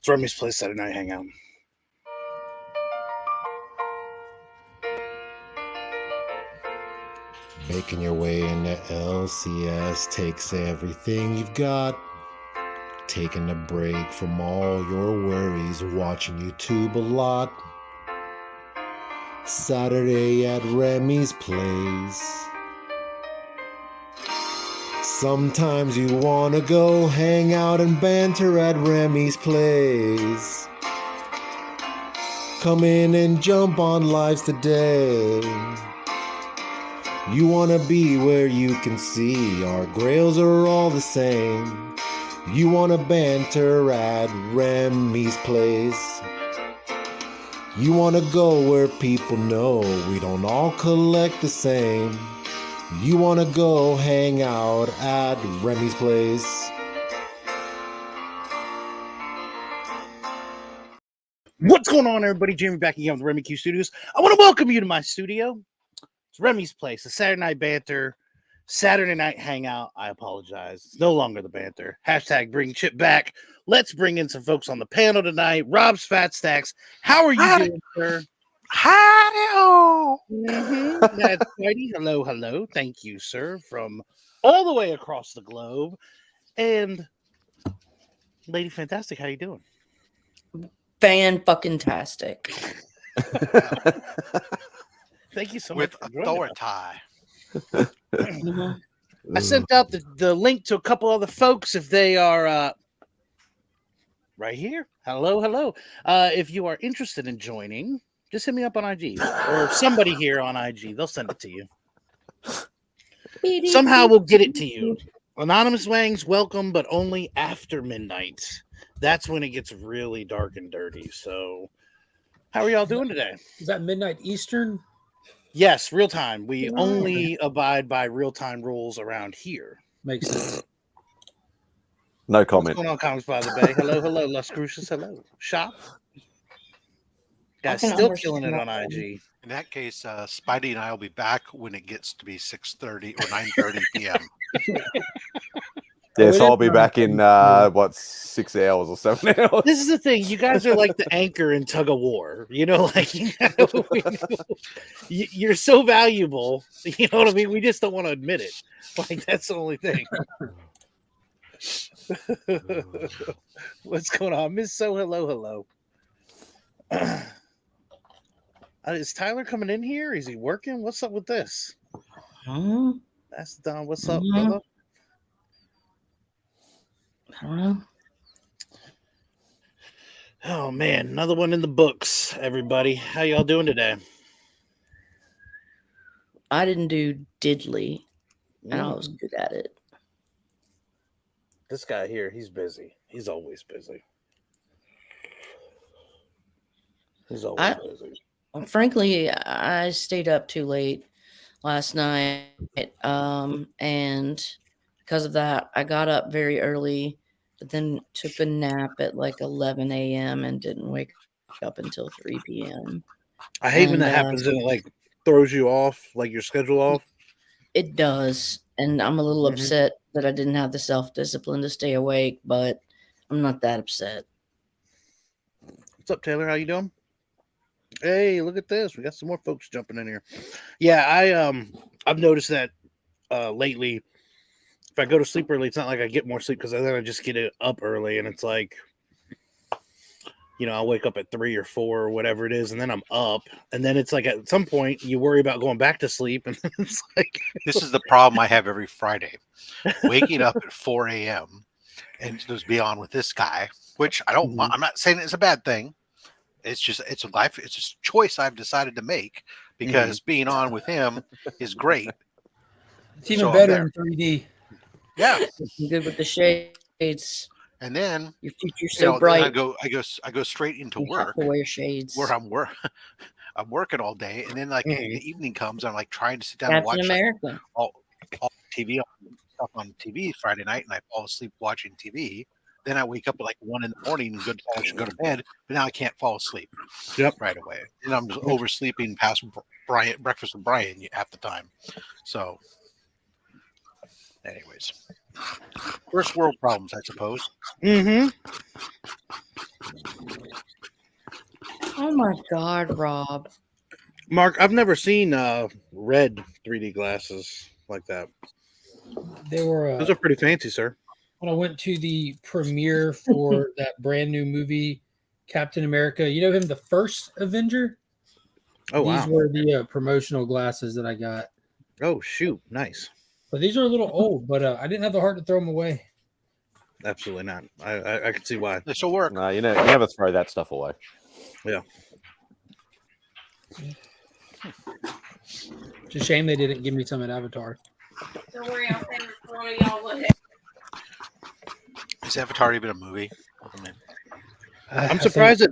Remys Place Saturday Night Hangout. Making your way into LCS takes everything you've got. Taking a break from all your worries, watching YouTube a lot. Saturday at Remys Place. Sometimes you wanna go hang out and banter at Remys Place. Come in and jump on lives today. You wanna be where you can see our grails are all the same. You wanna banter at Remys Place. You wanna go where people know we don't all collect the same. You wanna go hang out at Remys Place. What's going on, everybody? Jamie back again with Remy Q Studios. I want to welcome you to my studio. It's Remys Place, a Saturday night banter, Saturday night hangout. I apologize. It's no longer the banter. Hashtag bring Chip back. Let's bring in some folks on the panel tonight. Rob's Fat Stacks. How are you doing, sir? Howdy-ho! That's righty. Hello, hello. Thank you, sir, from all the way across the globe. And Lady Fantastic, how you doing? Fan-fucking-tastic. Thank you so With much for joining us. authority. I sent out the link to a couple other folks if they are right here. Hello, hello. If you are interested in joining, just hit me up on IG or somebody here on IG. They'll send it to you. Somehow we'll get it to you. Anonymous Wangs, welcome, but only after midnight. That's when it gets really dark and dirty. So, how are y'all doing today? Is that midnight Eastern? Yes, real time. We only abide by real time rules around here. Makes sense. No What's comment. going on, Comics by the Bay? Hello, hello, Las Cruces. Hello, Shop. Guys, still killing it on IG. In that case, Spidey and I will be back when it gets to be 6:30 or 9:30 p.m. Yeah, so I'll be back in 6 hours or 7 hours. This is the thing. You guys are like the anchor in tug of war. You know, like you're so valuable. You know what I mean? We just don't want to admit it. Like that's the only thing. What's going on, Miss So? Hello, hello. Is Tyler coming in here? Is he working? What's up with this? That's Don. What's up, brother? I don't know. Oh man, another one in the books, everybody. How y'all doing today? I didn't do diddly, and I was good at it. This guy here, he's busy. He's always busy. He's always busy. Frankly, I stayed up too late last night, and because of that, I got up very early, but then took a nap at like 11 a.m. and didn't wake up until 3 p.m. I hate when that happens and it like throws you off, like your schedule off. It does, and I'm a little upset that I didn't have the self-discipline to stay awake, but I'm not that upset. What's up, Taylor? How you doing? Hey, look at this. We got some more folks jumping in here. Yeah, I've noticed that lately, if I go to sleep early, it's not like I get more sleep because then I just get it up early and it's like, you know, I'll wake up at 3 or 4 or whatever it is, and then I'm up. And then it's like at some point you worry about going back to sleep. And it's like This is the problem I have every Friday. Waking up at 4 a.m. and just be on with this guy, which I don't want. I'm not saying it's a bad thing. It's just it's a life. It's a choice I've decided to make because being on with him is great. It's even better in 3D. Yeah, Good with the shades. and then Your future's so then bright. I go straight into You have work to wear shades. where I'm working all day, and then like the evening comes, I'm like trying to sit down and Captain watch America. like, all TV stuff on TV Friday night, and I fall asleep watching TV. Then I wake up at like 1 in the morning and I should go to bed, but now I can't fall asleep right away. And I'm just oversleeping past breakfast with Brian half the time. So, anyways, First world problems, I suppose. Mm-hmm. Oh my God, Rob. Mark, I've never seen red 3D glasses like that. They were Those are pretty fancy, sir. when I went to the premiere for that brand new movie, Captain America. You know him, the first Avenger. Oh, These wow. were the promotional glasses that I got. Oh, shoot. Nice. But these are a little old, but I didn't have the heart to throw them away. Absolutely not. I can see why. They still work. No, you never throw that stuff away. Yeah. It's a shame they didn't give me some at Avatar. Don't worry, I'll pay for all y'all. Is Avatar even a movie? I mean, I'm surprised that,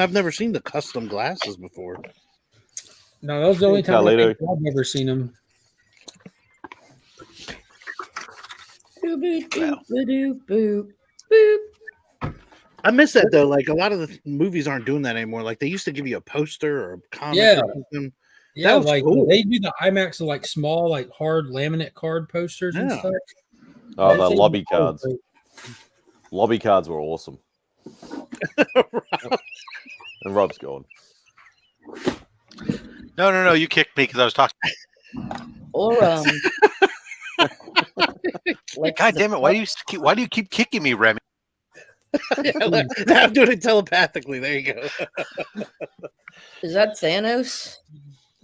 I've never seen the custom glasses before. No, that was the only time Carlito. I've ever seen them. Boop, boop, boop, boop, boop. I miss that, though. Like, a lot of the movies aren't doing that anymore. Like, they used to give you a poster or a comic Yeah. or something. Yeah, was like cool. they do the IMAX of like small, like hard laminate card posters and Yeah. stuff. Oh, I'd the say lobby they're cards. great. Lobby cards were awesome. And Rob's gone. no. You kicked me because I was talking. Or like God damn it! Why do you keep kicking me, Remy? Now I'm doing it telepathically. There you go. is that Thanos?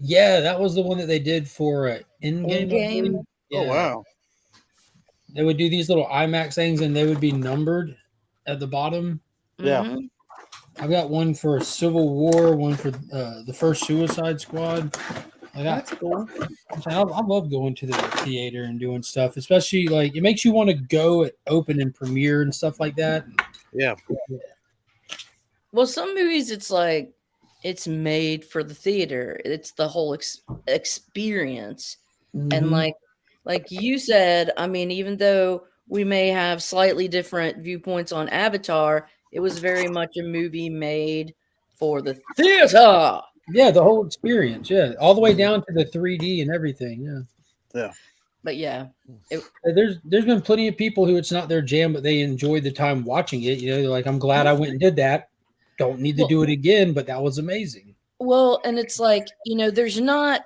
Yeah, that was the one that they did for Endgame. I Endgame? believe. Yeah. Oh, wow. They would do these little IMAX things, and they would be numbered at the bottom. Yeah. Mhm. I've got one for Civil War, one for the first Suicide Squad. That's cool. I love going to the theater and doing stuff, especially like it makes you want to go at open and premiere and stuff like that. Yeah. Well, some movies it's like it's made for the theater. It's the whole experience. And Mhm. like you said, I mean, even though we may have slightly different viewpoints on Avatar, it was very much a movie made for the theater. Yeah, the whole experience. Yeah, all the way down to the 3D and everything. Yeah. But yeah, There's been plenty of people who it's not their jam, but they enjoyed the time watching it. You know, they're like, I'm glad I went and did that. Don't need to do it again, but that was amazing. well, and it's like, there's not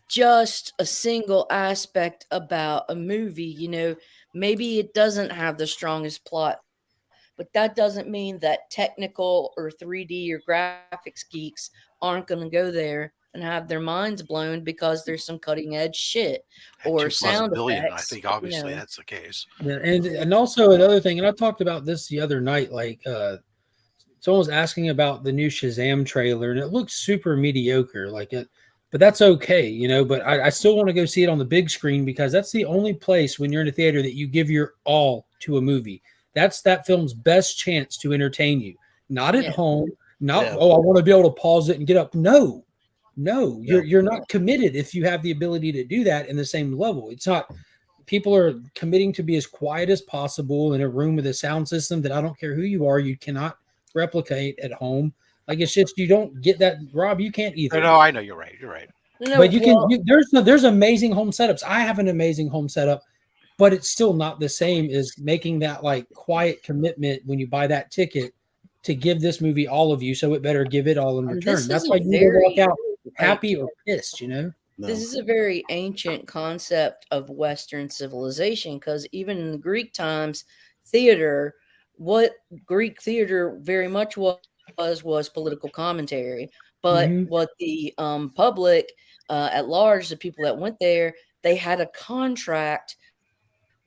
just a single aspect about a movie, maybe it doesn't have the strongest plot, but that doesn't mean that technical or 3D or graphics geeks aren't going to go there and have their minds blown because there's some cutting edge shit or 2+ sound billion. effects. I think obviously that's the case. Yeah, and also another thing, and I talked about this the other night, like someone was asking about the new Shazam trailer, and it looks super mediocre, but that's okay, but I still want to go see it on the big screen because that's the only place when you're in a theater that you give your all to a movie. That's that film's best chance to entertain you. Not at home, I want to be able to pause it and get up. No, you're not committed if you have the ability to do that in the same level. It's not. People are committing to be as quiet as possible in a room with a sound system that I don't care who you are, you cannot replicate at home. Like it's just you don't get that, Rob. You can't either. No, I know you're right. You're right. No, But you can. There's amazing home setups. I have an amazing home setup, but it's still not the same as making that like quiet commitment when you buy that ticket to give this movie all of you. So it better give it all in And return. this That's is why a you need to walk very, out happy or pissed. This is a very ancient concept of Western civilization because even in the Greek times, theater, what Greek theater very much was political commentary. But what the public at large, the people that went there, they had a contract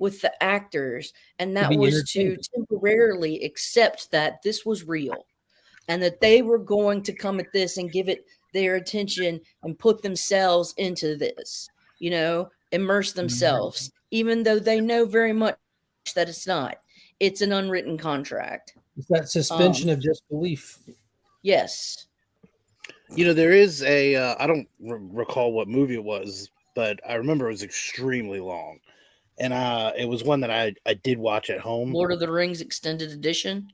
with the actors, and that was to temporarily accept that this was real and that they were going to come at this and give it their attention and put themselves into this, immerse themselves, even though they know very much that it's not. It's an unwritten contract. It's that suspension of disbelief. Yes. There is a, I don't recall what movie it was, but I remember it was extremely long. And it was one that I did watch at home. Lord of the Rings Extended Edition.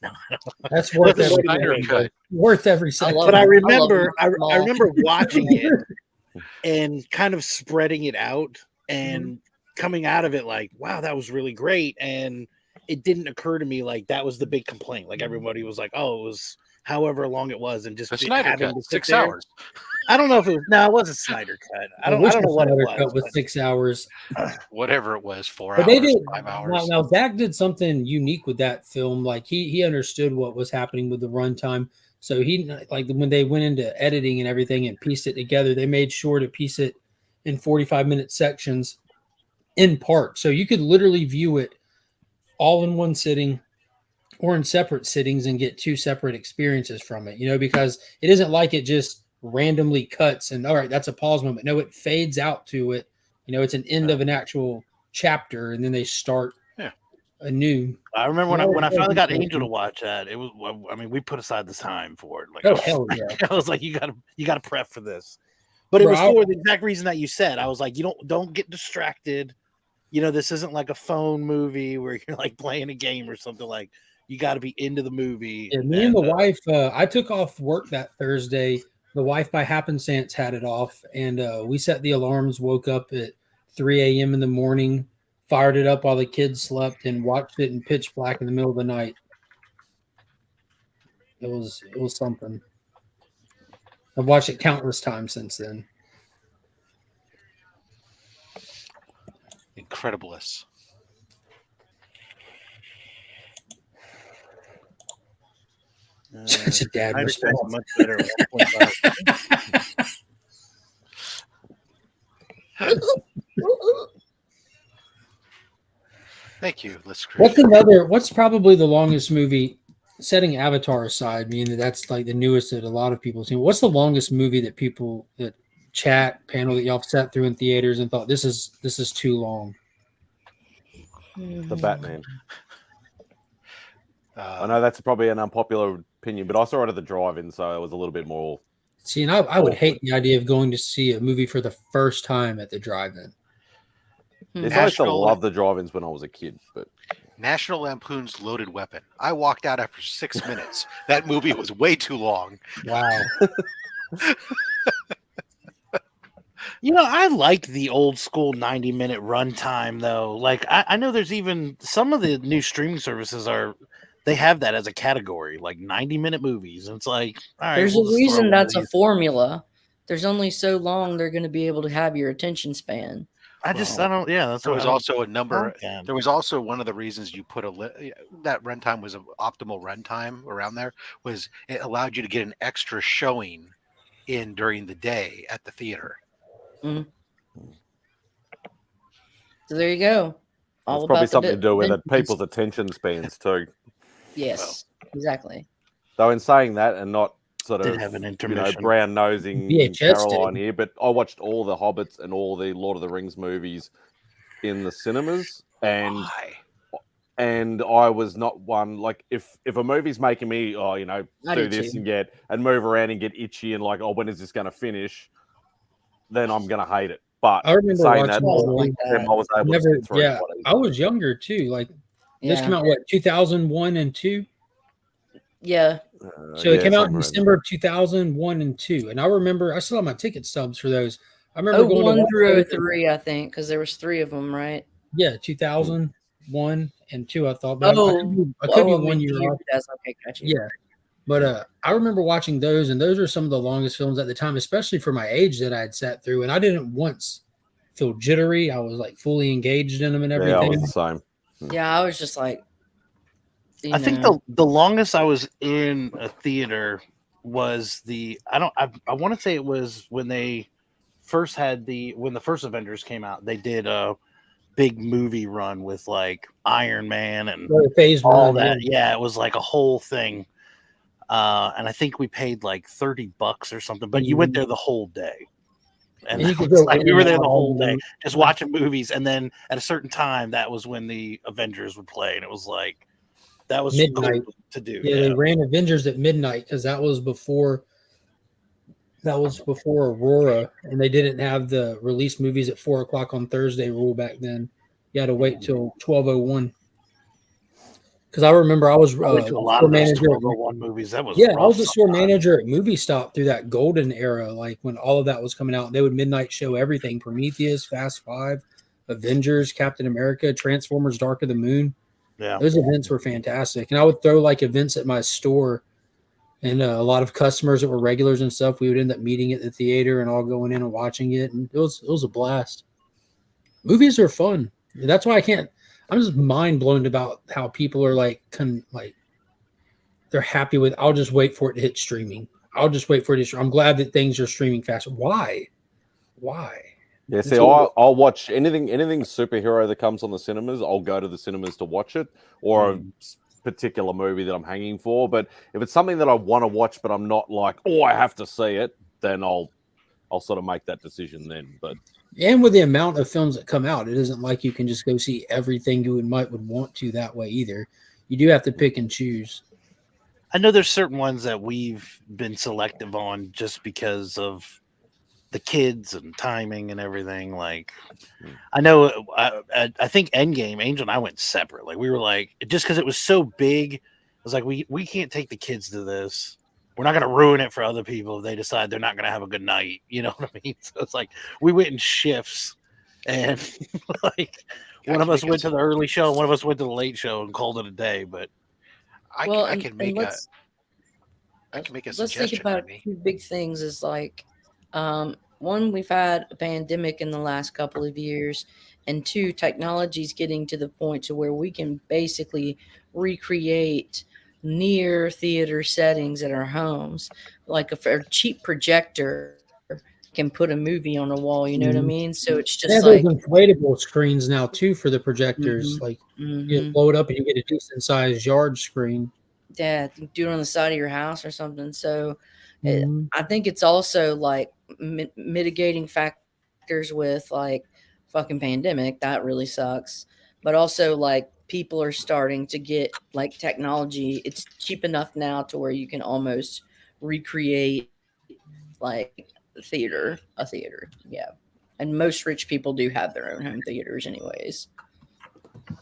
No, that's worth every second. But I remember watching it and kind of spreading it out. And coming out of it like, wow, that was really great. And it didn't occur to me like that was the big complaint. Like everybody was like, oh, it was however long it was, and just The Snyder having Cut, to sit 6 there. hours. I don't know if it was, no, it wasn't Snyder Cut. I don't wish know what it Snyder was. Cut was but 6 hours. Whatever it was, 4 But hours, they did 5 hours. now. Zach did something unique with that film. Like he understood what was happening with the runtime. So he like when they went into editing and everything and pieced it together, they made sure to piece it in 45-minute sections in part. So you could literally view it all in one sitting or in separate sittings and get two separate experiences from it, because it isn't like it just randomly cuts and all right, that's a pause moment. No, it fades out to it. It's an end of an actual chapter and then they start anew. I remember when I finally got Angel to watch that, it was, I mean, we put aside the time for it. Like, oh hell yeah. I was like, you gotta prep for this. But it was for the exact reason that you said. I was like, don't get distracted. This isn't like a phone movie where you're like playing a game or something. Like, you got to be into the movie. Yeah, me and the wife, I took off work that Thursday. The wife, by happenstance, had it off, and we set the alarms, woke up at 3 a.m. in the morning, fired it up while the kids slept, and watched it in pitch black in the middle of the night. It was something. I've watched it countless times since then. Incredibles. Such a dad response. Much better. Thank you, listeners. What's probably the longest movie, setting Avatar aside, meaning that's like the newest that a lot of people have seen. What's the longest movie that chat panel that y'all sat through in theaters and thought this is too long? The Batman. I know that's probably an unpopular opinion, but I saw it at the drive-in, so it was a little bit more. See, and I would hate the idea of going to see a movie for the first time at the drive-in. I used to love the drive-ins when I was a kid, but National Lampoon's Loaded Weapon. I walked out after 6 minutes. That movie was way too long. Wow. I like the old school 90-minute runtime though. Like I know there's even some of the new streaming services they have that as a category, like 90-minute movies. And it's like, all right, there's a reason that's a formula. There's only so long they're going to be able to have your attention span. That's there was also a number. There was also one of the reasons you put that runtime was an optimal runtime around there was it allowed you to get an extra showing in during the day at the theater. Mm. So there you go. It's probably something to do with people's attention spans too. Yes, exactly. Though in saying that, and not sort Did of have an intermission. brown nosing Caroline here, but I watched all the Hobbits and all the Lord of the Rings movies in the cinemas, and I was not one like if a movie's making me do this and move around and get itchy and like when is this going to finish, then I'm going to hate it. But I remember saying that, I was able to sit through it. I was younger too. Like this came out 2001 and 2. Yeah. So it came out in December of 2001 and 2, and I remember I still have my ticket stubs for those. I remember going 1 through 3, I think, because there was 3 of them, right? Yeah, 2001 and 2. I thought, but I could be 1 year off. Okay, gotcha. Yeah, but I remember watching those, and those are some of the longest films at the time, especially for my age that I had sat through, and I didn't once feel jittery. I was like fully engaged in them and everything. Yeah, I was the same. Yeah, I was just like. I think the longest I was in a theater was I want to say it was when they first had when the first Avengers came out. They did a big movie run with like Iron Man and Phase all 1, that. Yeah, it was like a whole thing. And I think we paid like $30 or something, but you went there the whole day. And we were there the whole day just watching movies. And then at a certain time, that was when the Avengers would play. And it was like, that was midnight cool to do. Yeah, they ran Avengers at midnight because that was before Aurora, and they didn't have the release movies at 4:00 on Thursday rule back then. You had to wait till 12:01. Because I remember I was a lot of those 12:01 movies. That was I was a store manager at Movie Stop through that golden era, like when all of that was coming out. They would midnight show everything: Prometheus, Fast 5, Avengers, Captain America, Transformers, Dark of the Moon. Yeah. Those events were fantastic. And I would throw like events at my store, and a lot of customers that were regulars and stuff, we would end up meeting at the theater and all going in and watching it. And it was a blast. Movies are fun. That's why I'm just mind blown about how people are like they're happy with, I'll just wait for it to hit streaming. I'm glad that things are streaming faster. Why? Yeah, see, I'll watch anything superhero that comes on the cinemas. I'll go to the cinemas to watch it, or a particular movie that I'm hanging for. But if it's something that I want to watch, but I'm not like, oh, I have to see it, then I'll sort of make that decision then. But and with the amount of films that come out, it isn't like you can just go see everything you would want to that way either. You do have to pick and choose. I know there's certain ones that we've been selective on just because of the kids and timing and everything. Like, I know, I think Endgame, Angel and I went separate. Like, we were like, just because it was so big, it was like, we can't take the kids to this. We're not going to ruin it for other people if they decide they're not going to have a good night. You know what I mean? So it's like, we went in shifts, and like, one of us went to the early show, one of us went to the late show and called it a day. But I can make a suggestion. Let's think about two big things. Is like, one, we've had a pandemic in the last couple of years, and two, technology's getting to the point to where we can basically recreate near theater settings at our homes. Like a cheap projector can put a movie on a wall, you know what I mean? So it's just those inflatable screens now too for the projectors. Mm-hmm. Like you blow it up and you get a decent sized yard screen. Yeah, do it on the side of your house or something. So I think it's also like mitigating factors with like fucking pandemic. That really sucks. But also like people are starting to get like technology. It's cheap enough now to where you can almost recreate like a theater. Yeah. And most rich people do have their own home theaters anyways. You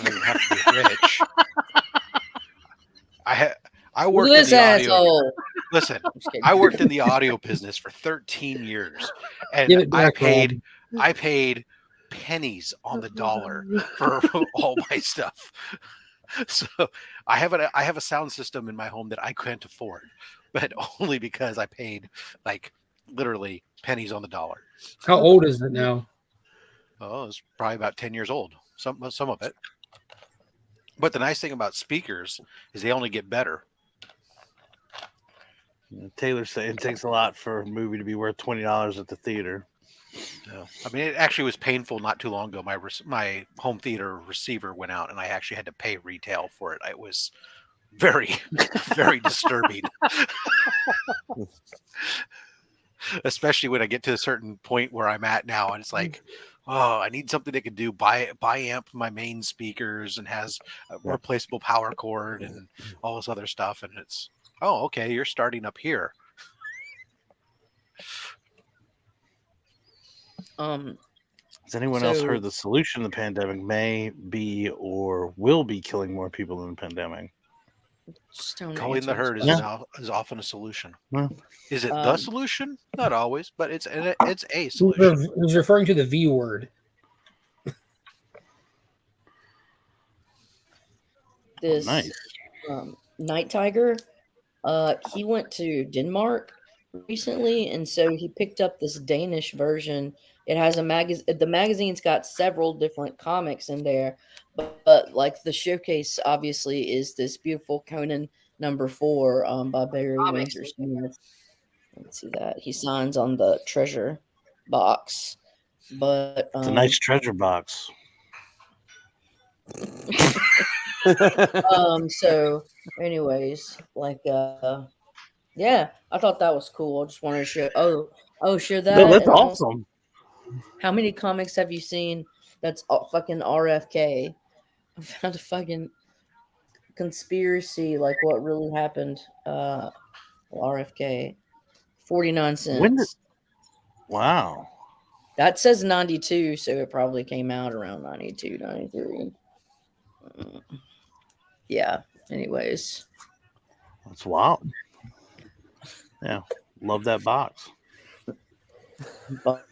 don't even have to be rich. I worked this in the asshole. audio. Listen, I worked in the audio business for 13 years, and I paid pennies on the dollar for all my stuff. So I have a sound system in my home that I can't afford, but only because I paid like literally pennies on the dollar. How old is it now? Oh, it's probably about 10 years old. Some of it. But the nice thing about speakers is they only get better. Taylor's saying it takes a lot for a movie to be worth $20 at the theater. Yeah. I mean, it actually was painful not too long ago. My home theater receiver went out, and I actually had to pay retail for it. It was very, very disturbing. Especially when I get to a certain point where I'm at now, and it's like, oh, I need something that can do amp my main speakers and has a replaceable power cord and all this other stuff. And it's, oh, okay, you're starting up here. Has anyone else heard the solution to the pandemic may be or will be killing more people than the pandemic? Culling the herd is often a solution. Is it the solution? Not always, but it's a solution. He's referring to the V word. This Night Tiger, he went to Denmark recently, and so he picked up this Danish version. It has a magazine. The magazine's got several different comics in there, but like the showcase obviously is this beautiful Conan #4 by Barry Windsor Smith. Let's see that he signs on the treasure box, but it's a nice treasure box. So anyways, like yeah, I thought that was cool. I just wanted to show share that. No, that's awesome. How many comics have you seen that's fucking RFK? I found a fucking conspiracy, like what really happened. RFK, 49 cents. Wow. That says 92, so it probably came out around 92, 93. Yeah, anyways. That's wild. Yeah, love that box.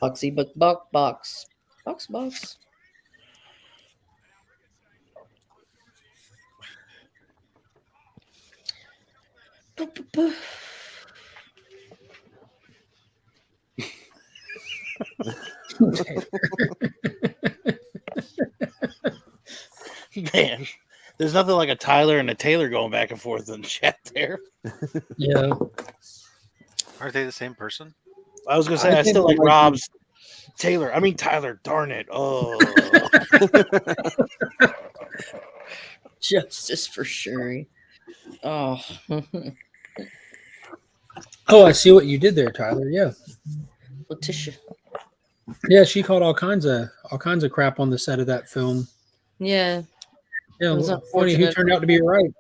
Boxy book box. Foxbox. Man, there's nothing like a Tyler and a Taylor going back and forth in the chat there. Yeah. Aren't they the same person? I was gonna say I think still they like might be- Rob's Taylor. I mean Tyler. Darn it! Oh, Justice for Shuri. Oh, Oh, I see what you did there, Tyler. Yeah. Letitia. Yeah, she caught all kinds of crap on the set of that film. Yeah, Yeah, It was funny who unfortunate. turned out to be right.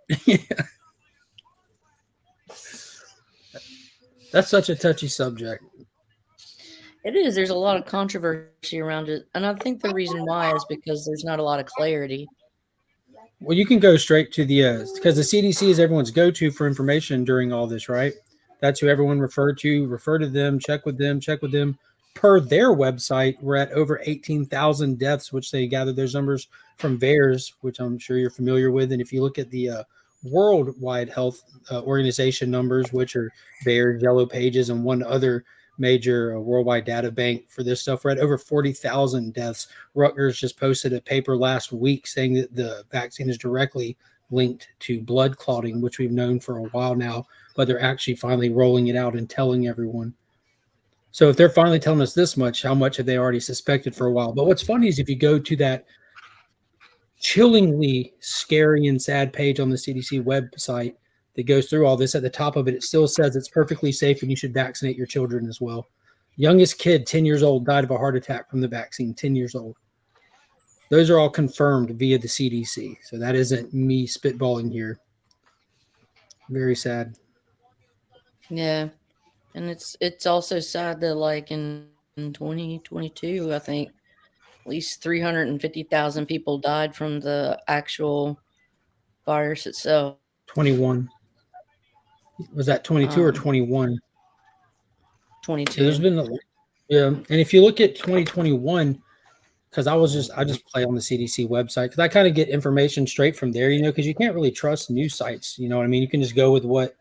That's such a touchy subject. it is. There's a lot of controversy around it, and I think the reason why is because there's not a lot of clarity. Well, you can go straight to the because the CDC is everyone's go-to for information during all this, right? That's who everyone referred to. Refer to them, check with them, check with them. Per their website, we're at over 18,000 deaths, which they gathered those numbers from VAERS, which I'm sure you're familiar with. And if you look at the Worldwide Health Organization numbers, which are VAERS, Yellow Pages, and one other major worldwide data bank for this stuff, we're at over 40,000 deaths. Rutgers just posted a paper last week saying that the vaccine is directly linked to blood clotting, which we've known for a while now, but they're actually finally rolling it out and telling everyone. So if they're finally telling us this much, how much have they already suspected for a while? But what's funny is if you go to that chillingly scary and sad page on the CDC website that goes through all this, at the top of it, it still says it's perfectly safe and you should vaccinate your children as well. Youngest kid, 10 years old, died of a heart attack from the vaccine, 10 years old. Those are all confirmed via the CDC. So that isn't me spitballing here. Very sad. Yeah, and it's also sad that like in 2022, I think at least 350,000 people died from the actual virus itself. 21. Was that 22 or 21? 22. There's been and if you look at 2021, because I just play on the CDC website because I kind of get information straight from there, because you can't really trust news sites. You know what I mean? You can just go with what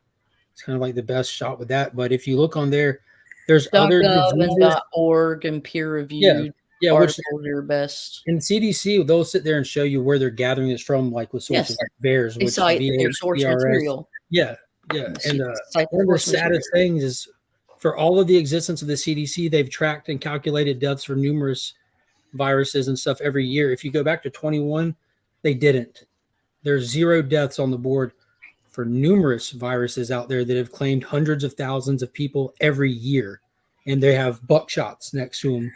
it's kind of like the best shot with that. But if you look on there, there's other .gov diseases. and .org and peer-reviewed Yeah, which articles are best. in CDC, they'll sit there and show you where they're gathering this from, like with sources Yes. like VAERS, They which cite VA, their source PRS. material. Yeah. And Cite one of the source material. saddest things is for all of the existence of the CDC, they've tracked and calculated deaths for numerous viruses and stuff every year. If you go back to 21, they didn't. There's 0 deaths on the board for numerous viruses out there that have claimed hundreds of thousands of people every year. And they have buckshots next to them.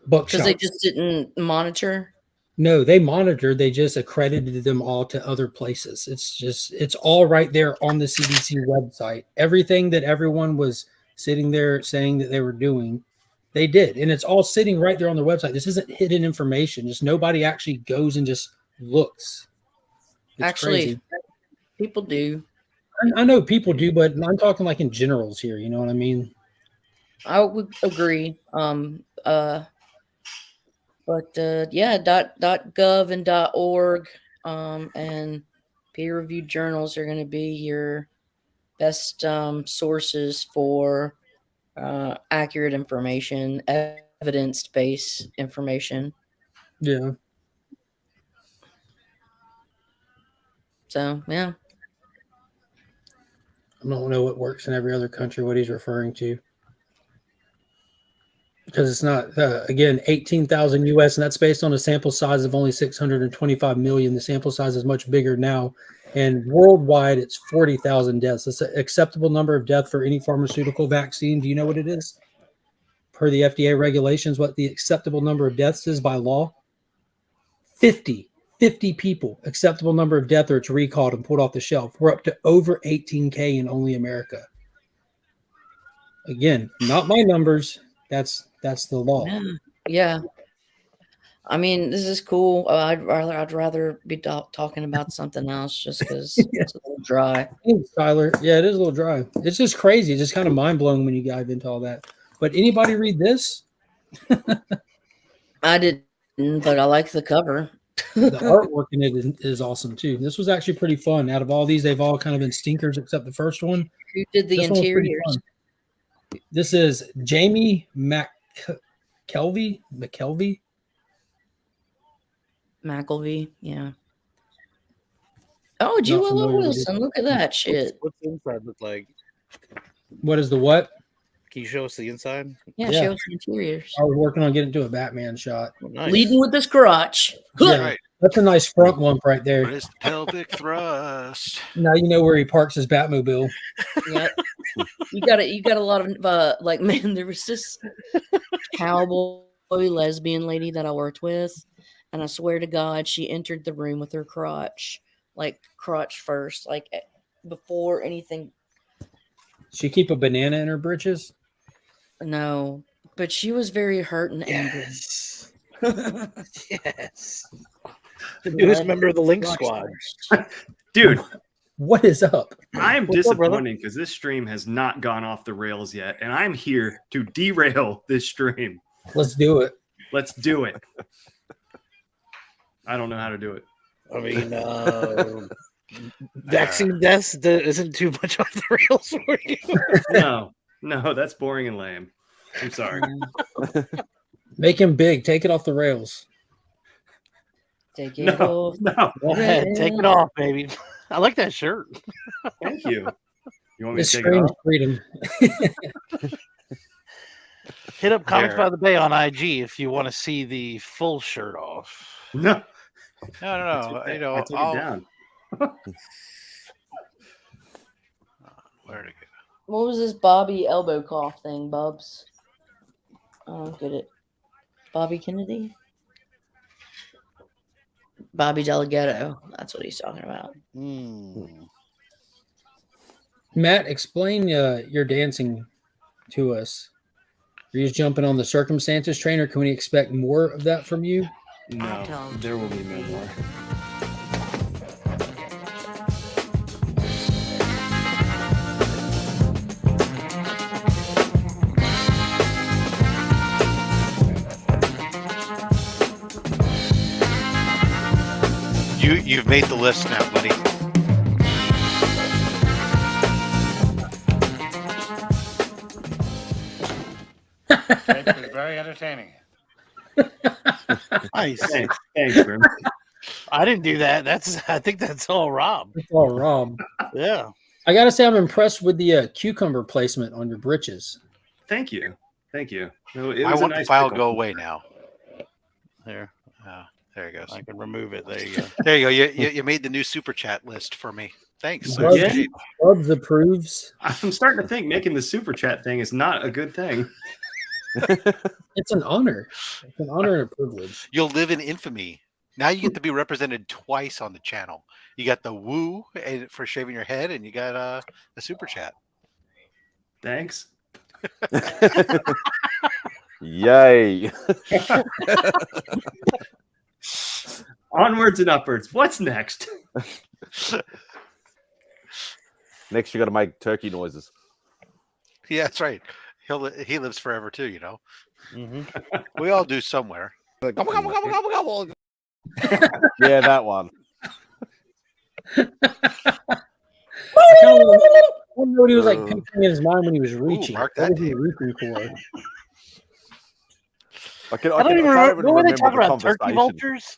Because they just didn't monitor. No, they monitored. They just accredited them all to other places. It's all right there on the CDC website. Everything that everyone was sitting there saying that they were doing, they did. And it's all sitting right there on their website. This isn't hidden information. Just nobody actually goes and just looks. It's Actually, crazy. people do. I know people do, but I'm talking like in generals here. You know what I mean? I would agree. Yeah, .gov and .org and peer-reviewed journals are going to be your best sources for accurate information, evidence-based information. Yeah. So, yeah. I don't know what works in every other country, what he's referring to. Because it's not, again, 18,000 US, and that's based on a sample size of only 625 million. The sample size is much bigger now. And worldwide, it's 40,000 deaths. It's an acceptable number of deaths for any pharmaceutical vaccine. Do you know what it is? Per the FDA regulations, what the acceptable number of deaths is by law? 50 people, acceptable number of deaths, or it's recalled and pulled off the shelf. We're up to over 18K in only America. Again, not my numbers. That's the law. Yeah. I mean, this is cool. I'd rather be talking about something else just because it's a little dry. Thanks, Tyler. Yeah, it is a little dry. It's just crazy. It's just kind of mind blowing when you dive into all that. But anybody read this? I didn't, but I like the cover. The artwork in it is awesome too. This was actually pretty fun. Out of all these, they've all kind of been stinkers except the first one. Who did the This one was pretty interiors? fun. This is Jamie McKelvey. McElvey, yeah. Oh, Not Jewel familiar with Wilson, look at that shit. What's the inside look like? What is the what? Can you show us the inside? Yeah, Yeah. show us the interiors. I was working on getting to a Batman shot. Oh, nice. Leading with this crotch. Yeah, Right. that's a nice front one right there. But it's the pelvic thrust. Now you know where he parks his Batmobile. Yep. You got a lot of like, man, there was this cowboy lesbian lady that I worked with, and I swear to God, she entered the room with her crotch first, like before anything. She keep a banana in her britches. No, but she was very hurt and angry. Yes. Yes. The newest member of the Link Squad. Dude, What is up? I am What's up, brother? disappointed because this stream has not gone off the rails yet, and I'm here to derail this stream. Let's do it. Let's do it. I don't know how to do it. I mean, vaccine deaths isn't too much off the rails for you. No, that's boring and lame. I'm sorry. Make him big. Take it off the rails. Take it No, off. no. Go ahead, take it off, baby. I like that shirt. Thank you. You want me This to take it screams off? freedom. Hit up Comics There. by the Bay on IG if you want to see the full shirt off. No. No. I You know, took it down. Where'd it go? What was this Bobby elbow cough thing, Bubs? I don't get it. Bobby Kennedy? Bobby Delgado. That's what he's talking about. Matt, explain your dancing to us. Are you just jumping on the circumstances train, or can we expect more of that from you? No, there will be no more. You've made the list now, buddy. It was very entertaining. Nice. Thanks, Grim. I didn't do that. I think that's all Rob. It's all Rob. Yeah. I gotta say, I'm impressed with the cucumber placement on your britches. Thank you. Thank you. No, it I was a want the nice file pickle. go away now. There. There it goes. I can remove it. There you go. There you go. You made the new super chat list for me. Thanks. Bubs, Yeah. Bubs approves. I'm starting to think making the super chat thing is not a good thing. It's an honor. It's an honor and a privilege. You'll live in infamy. Now you get to be represented twice on the channel. You got the woo for shaving your head, and you got a super chat. Thanks. Yay. Onwards and upwards. What's next? Next, you got to make turkey noises. Yeah, that's right. He lives forever too. You know, Mm-hmm. we all do somewhere. Like, gobble, gobble, gobble, gobble, gobble. Yeah, that one. I wonder what he was like picturing in his mind when he was reaching. mark What that was he tape. reaching for? I I don't even remember. Were they talking about turkey conversation. vultures?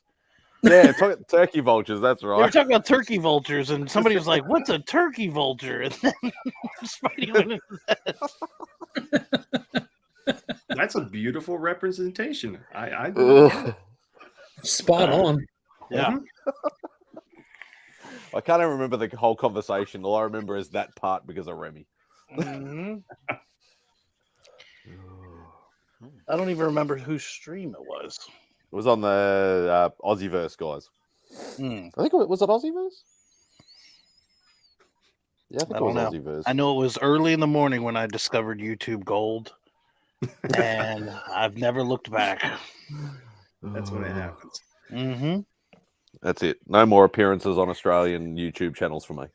Yeah, turkey vultures. That's They were right. talking about turkey vultures, and somebody was like, "What's a turkey vulture?" And then Spidey went into That's a beautiful representation. I Ugh. Spot on. yeah. I can't even remember the whole conversation. All I remember is that part because of Remy. Mhm. I don't even remember whose stream it was. It was on the Aussieverse, guys. I think was it Aussieverse? Yeah, I think I it was don't Aussieverse. I know it was early in the morning when I discovered YouTube Gold, and I've never looked back. That's when it happens. Mm-hmm. That's it. No more appearances on Australian YouTube channels for me.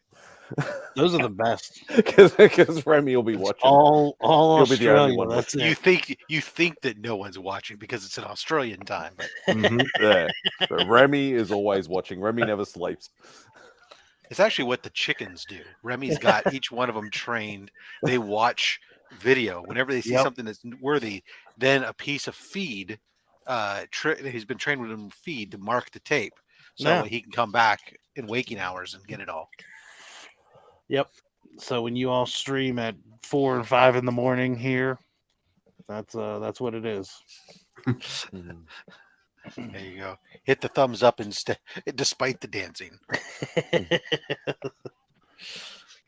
Those are the best. Because Remy will be watching. All He'll be the only Australia. one That's You it. think that no one's watching because it's an Australian time, but Yeah. But Remy is always watching. Remy never sleeps. it's actually what the chickens do. Remy's got each one of them trained. They watch video whenever they see Yep. something that's worthy. Then a piece of feed. He's been trained with them feed to mark the tape, so Yeah. he can come back in waking hours and get it all. Yep. So when you all stream at 4 and 5 in the morning here, that's what it is. Mhm. There you go. Hit the thumbs up instead, despite the dancing.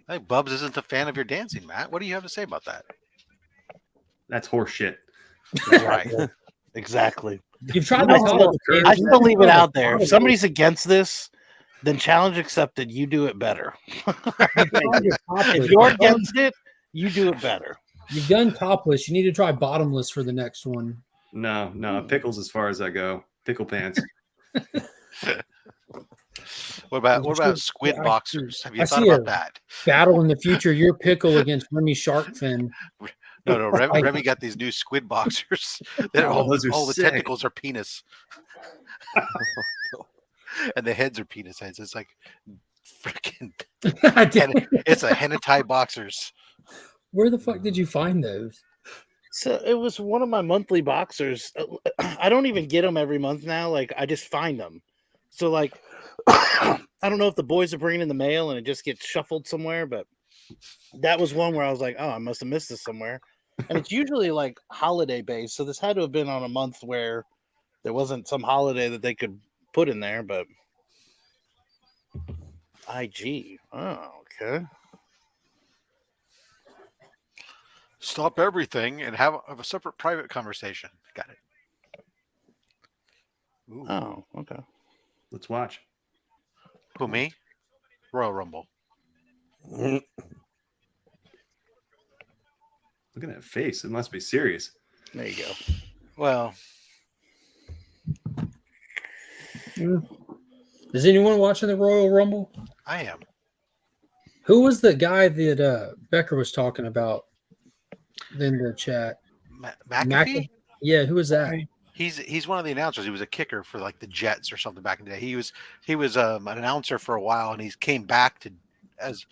Hey, Bubs isn't a fan of your dancing, Matt. What do you have to say about that? That's horse shit. Right. Exactly. You've tried I to still, I still leave it out there. If somebody's against this, then challenge accepted. You do it better. If you're against it, you do it better. You've done topless. You need to try bottomless for the next one. No, pickles as far as I go. Pickle pants. What about squid boxers? Have you I thought see about a- that? Battle in the future. Your pickle against Remy Sharkfin. No. Remy got these new squid boxers. That Oh, those are all the sick. tentacles are penis, and the heads are penis heads. It's like freaking. It's a hentai boxers. Where the fuck did you find those? So it was one of my monthly boxers. I don't even get them every month now. Like I just find them. So like, I don't know if the boys are bringing in the mail and it just gets shuffled somewhere, but that was one where I was like, oh, I must have missed this somewhere. And it's usually like holiday based. So this had to have been on a month where there wasn't some holiday that they could put in there, but IG. Oh, okay. Stop everything and have a separate private conversation. Got it. Ooh. Oh, okay. Let's watch. Who, me? Royal Rumble. Look at that face. It must be serious. There you go. Well, Is anyone watching the Royal Rumble? I am. Who was the guy that Becker was talking about in the chat? McAfee? Yeah, who was that? He's one of the announcers. He was a kicker for like the Jets or something back in the day. He was an announcer for a while, and he came back to as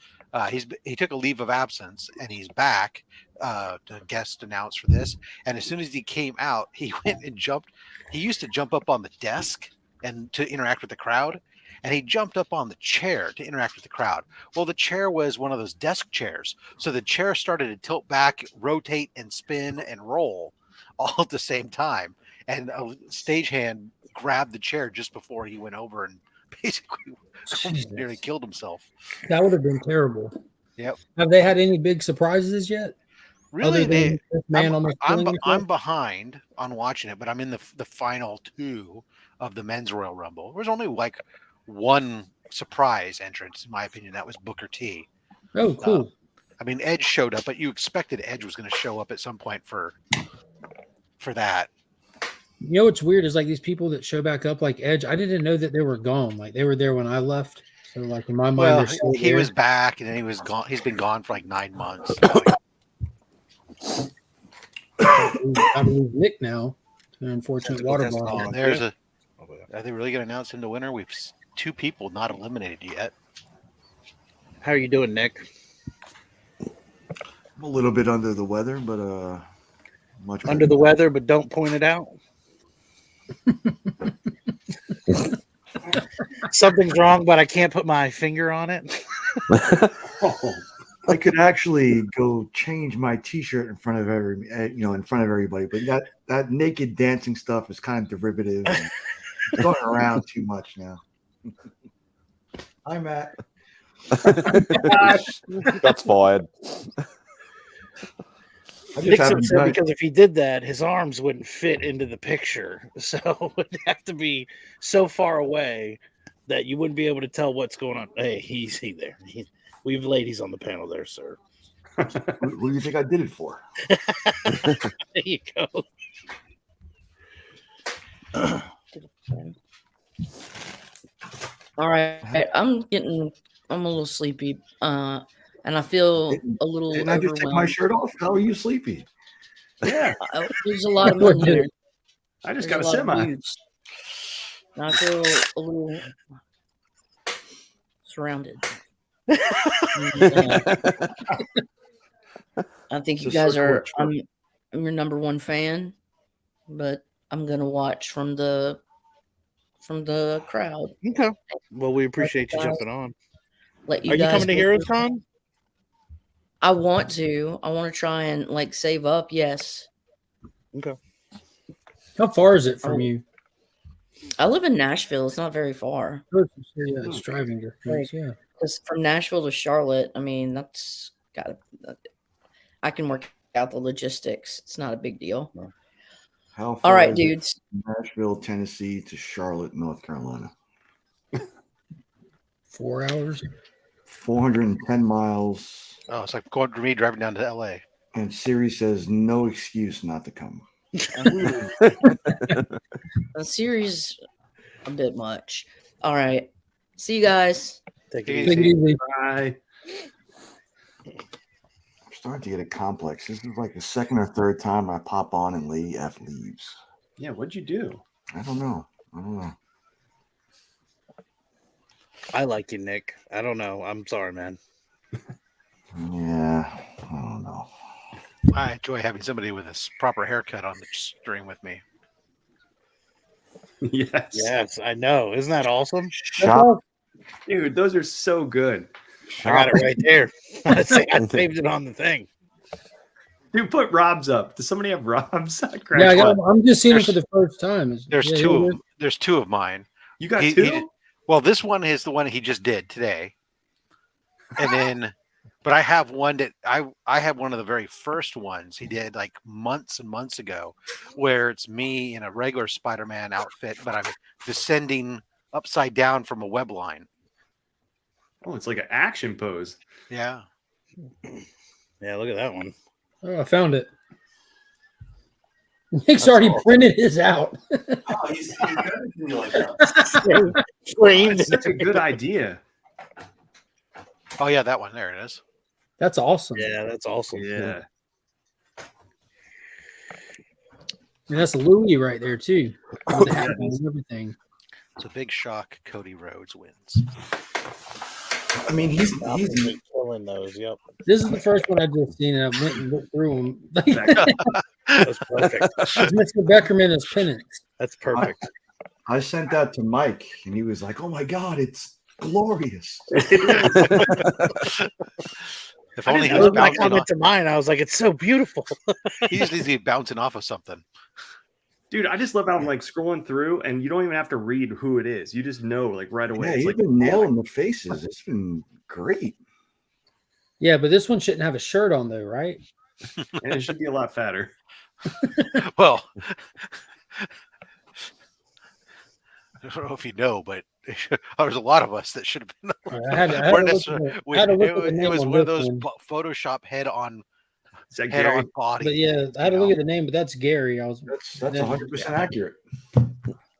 he took a leave of absence, and he's back to guest announce for this. And as soon as he came out, he went and jumped. He used to jump up on the desk and to interact with the crowd, and he jumped up on the chair to interact with the crowd. Well, the chair was one of those desk chairs, so the chair started to tilt back, rotate, and spin and roll all at the same time. And a stagehand grabbed the chair just before he went over and basically nearly killed himself. That would have been terrible. Yep. Have they had any big surprises yet? Really, I'm I'm behind on watching it, but I'm in the final two of the men's Royal Rumble. There's only like one surprise entrance, in my opinion. That was Booker T. Oh, cool. I mean, Edge showed up, but you expected Edge was going to show up at some point for that. You know what's weird is like these people that show back up like Edge. I didn't know that they were gone. Like they were there when I left. So like in my mind, Well, they're still he there. was back, and then he was gone. He's been gone for like 9 months. I believe Nick now. An unfortunate water That's bottle. all. There's a. Are they really going to announce him the winner? We've 2 people not eliminated yet. How are you doing, Nick? I'm a little bit under the weather, but much Under the weather, but don't point it out. Something's wrong, but I can't put my finger on it. I could actually go change my T-shirt in front of everybody, but that naked dancing stuff is kind of derivative and going around too much now. Hi, Matt. That's fired. Nick's upset because if he did that, his arms wouldn't fit into the picture. So it would have to be so far away that you wouldn't be able to tell what's going on. Hey, he's there. We have ladies on the panel there, sir. What do you think I did it for? There you go. All right, I'm I'm a little sleepy. And I feel a little Didn't I just take my overwhelmed. shirt off? How are you sleepy? Yeah, There's a lot of men here. I just There's got a lot of semi. dudes. And I feel a little surrounded. I think you It's a guys circle are. of I'm your number one fan, but I'm gonna watch from the crowd. Okay. Well, we appreciate you guys. jumping on. Let you Are you guys coming to go Heroes through- Con? I want to. I want to try and like save up. Yes. Okay. How far is it from you? I live in Nashville. It's not very far. Yeah, it's driving distance. Yeah. Because from Nashville to Charlotte, I mean, that's got. I can work out the logistics. It's not a big deal. How far All right, is it dudes. from Nashville, Tennessee to Charlotte, North Carolina? 4 hours. 410 miles. Oh, it's like going to me driving down to LA. And Siri says no excuse not to come. The series a bit much. All right. See you guys. Take it it Take it easy. easy. Bye. I'm starting to get a complex. This is like the second or third time I pop on and Lady F leaves. Yeah, what'd you do? I don't know. I like you, Nick. I don't know. I'm sorry, man. Yeah, I don't know. I enjoy having somebody with a proper haircut on the stream with me. Yes. Yes, I know. Isn't that awesome? Shop, Dude, those are so good. I got it right there. I saved it on the thing. Dude, put Rob's up. Does somebody have Rob's? Yeah, I'm just seeing it for the first time. There's yeah, two. yeah. There's two of mine. You got He- two? he- Well, this one is the one he just did today, and then, but I have one that I have one of the very first ones he did like months and months ago, where it's me in a regular Spider-Man outfit, but I'm descending upside down from a web line. Oh, it's like an action pose. Yeah. Yeah, look at that one. Oh, I found it. Nick's already printed his out. Oh, he's everything like that. Framed. That's such a good idea. Oh yeah, that one. There it is. That's awesome. Yeah, that's awesome. Yeah. And that's Louis right there too. With the hat on and everything. It's a big shock. Cody Rhodes wins. I mean, he's killing those. Yep. This is the first one I just seen, and I went and looked through them. That's perfect. It's Mr. Beckerman as penance. That's perfect. I sent that to Mike, and he was like, "Oh my god, it's glorious!" If only he I was was my bouncing comment off. to mine. I was like, "It's so beautiful." He just needs to be bouncing off of something. Dude, I just love how I'm like scrolling through and you don't even have to read who it is. You just know like right away. Yeah, It's he's like, been nailing the faces. It's been great. Yeah, but this one shouldn't have a shirt on though, right? and it should be a lot fatter. Well, I don't know if you know, but there's a lot of us that should have been. I had to weren't look at necessarily- the- I had to look at the it name was on one of this those one. Photoshop head on Is that head Gary? on body. But yeah, I had to you look know? at the name, but that's Gary. I was That's That's- 100% accurate.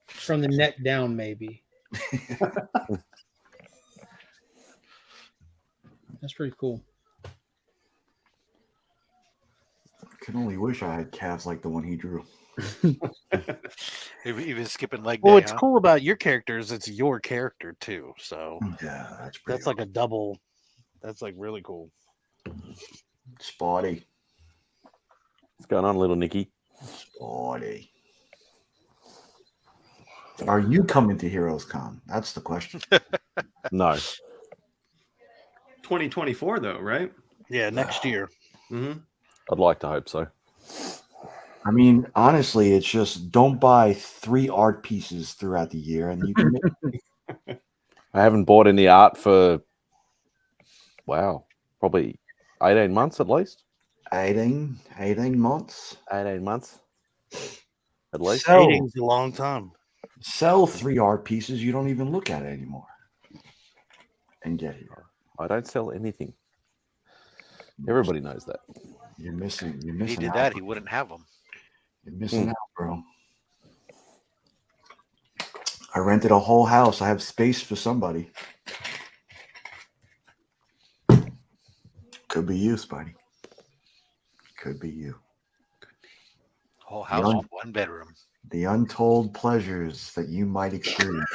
from the neck down, maybe. That's pretty cool. Can only wish I had calves like the one he drew. Even skipping leg Well, day. what's Huh? cool about your character is it's your character too. So Yeah, that's pretty that's like a double. That's like really cool. spotty. What's going on, little Nicky? Spotty. Are you coming to Heroes Con? That's the question. No. 2024 though, right? Yeah, next year. Mm-hmm. I'd like to hope so. I mean, honestly, it's just don't buy 3 art pieces throughout the year, and you can make I haven't bought any art for, wow, probably 18 months at least. 18 months. 18 months at least. So- Dating's a long time. Sell 3 art pieces you don't even look at anymore, and get here. I don't sell anything. Everybody knows that. You're missing. You're If missing. he did out, that, bro. he wouldn't have them. You're missing out, bro. I rented a whole house. I have space for somebody. Could be you, Spidey. Could be you. Whole house with one bedroom. The untold pleasures that you might experience.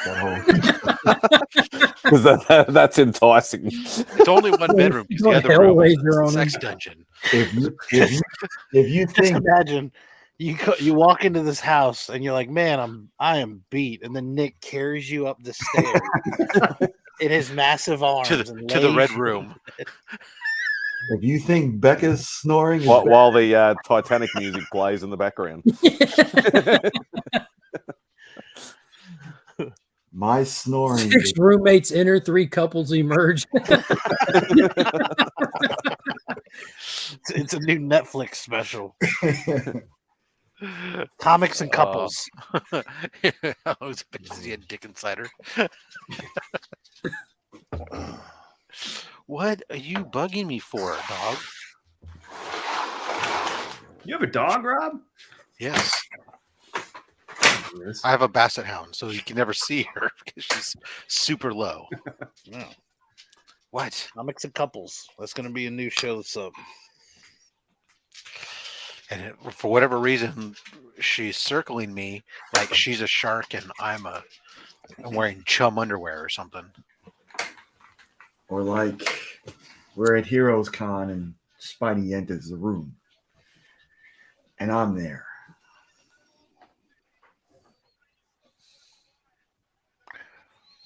Because that's enticing. It's only one bedroom. Because the other room is a sex dungeon. If you Just think, imagine you walk into this house and you're like, man, I am beat, and then Nick carries you up the stairs in his massive arms to the red room. if you think Becca's snoring, While the Titanic music plays in the background. My snoring. 6 roommates enter, 3 couples emerge. It's a new Netflix special. Comics and couples. I was busy a dick insider. What are you bugging me for, dog? You have a dog, Rob? Yes. I have a basset hound, so you can never see her because she's super low. No. What? Comics and couples. That's going to be a new show that's up. And for whatever reason, she's circling me like she's a shark and I'm wearing chum underwear or something. Or like we're at Heroes Con and Spidey enters the room. And I'm there.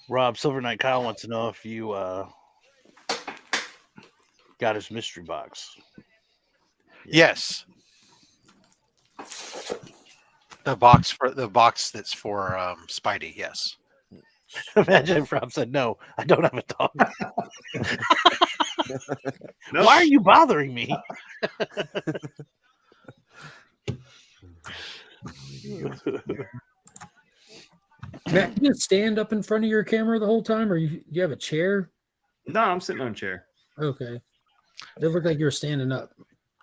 Rob, Silver Knight Kyle wants to know if you got his mystery box. Yes. The box that's for Spidey, yes. Imagine if Rob said, no, I don't have a dog. No. Why are you bothering me? Matt, you just stand up in front of your camera the whole time, or you have a chair? No, I'm sitting on a chair. Okay. It looked like you were standing up.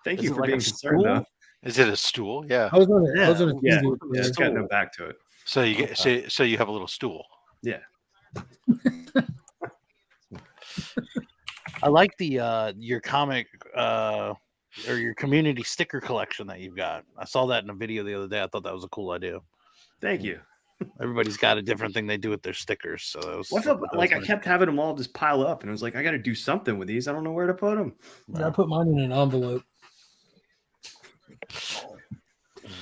Thank Is you it for like being a concerned, stool? though. Is it a stool? Yeah. I was on a Yeah, TV. yeah, it's got no back to it. So you get so you have a little stool. Yeah. I like the your comic or your community sticker collection that you've got. I saw that in a video the other day. I thought that was a cool idea. Thank you. Everybody's got a different thing they do with their stickers. So that was, What's up? Like, I kept having them all just pile up, and I was like, I got to do something with these. I don't know where to put them. I put mine in an envelope.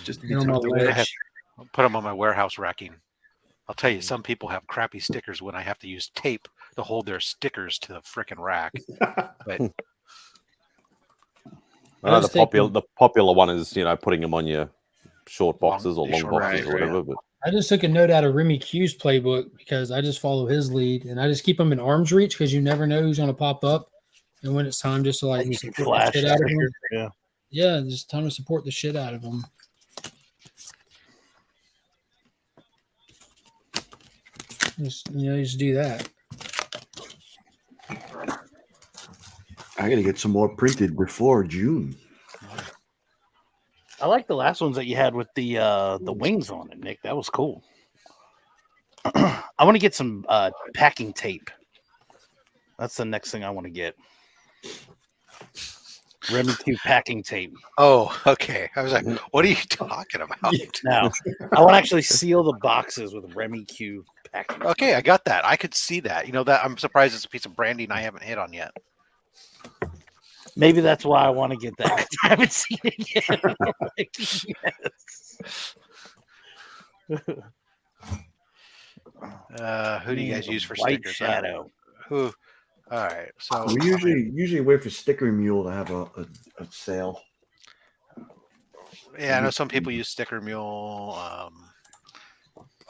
Just You know, my wedge. I'll put them on my warehouse racking. I'll tell you, some people have crappy stickers when I have to use tape to hold their stickers to the frickin' rack. But I know the popular one is, putting them on your short boxes or long short boxes right, or whatever. But I just took a note out of Remy Q's playbook because I just follow his lead and I just keep them in arm's reach because you never know who's going to pop up. And when it's time just to like support the flash shit out of sticker. them. Yeah, just time to support the shit out of them. Just do that. I got to get some more printed before June. I like the last ones that you had with the wings on it, Nick. That was cool. I want to get some packing tape. That's the next thing I want to get. Remy Q packing tape. oh, okay. I was like, what are you talking about? Now, I want to actually seal the boxes with Remy Q packing. Okay, I got that. I could see that. That I'm surprised it's a piece of branding I haven't hit on yet. Maybe that's why I want to get that. 'Cause I haven't seen it yet. I'm like, yes. Who do you guys use for White stickers? Shadow. Who? All right. So We usually wait for Sticker Mule to have a sale. yeah, I know some people use Sticker Mule.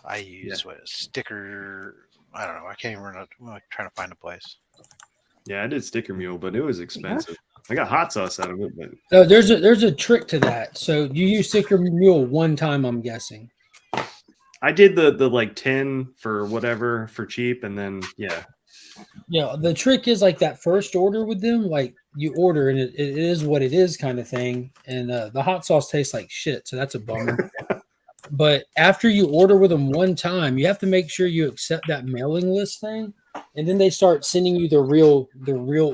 I use Sticker. I don't know. I can't even remember. I'm trying to find a place. Yeah, I did Sticker Mule, but it was expensive. I got hot sauce out of it, but No, there's a trick to that. So you use Sticker Mule one time, I'm guessing. I did the like 10 for whatever for cheap, and then Yeah, the trick is like that first order with them, like you order and it is what it is kind of thing. And the hot sauce tastes like shit, so that's a bummer. But after you order with them one time, you have to make sure you accept that mailing list thing, and then they start sending you the real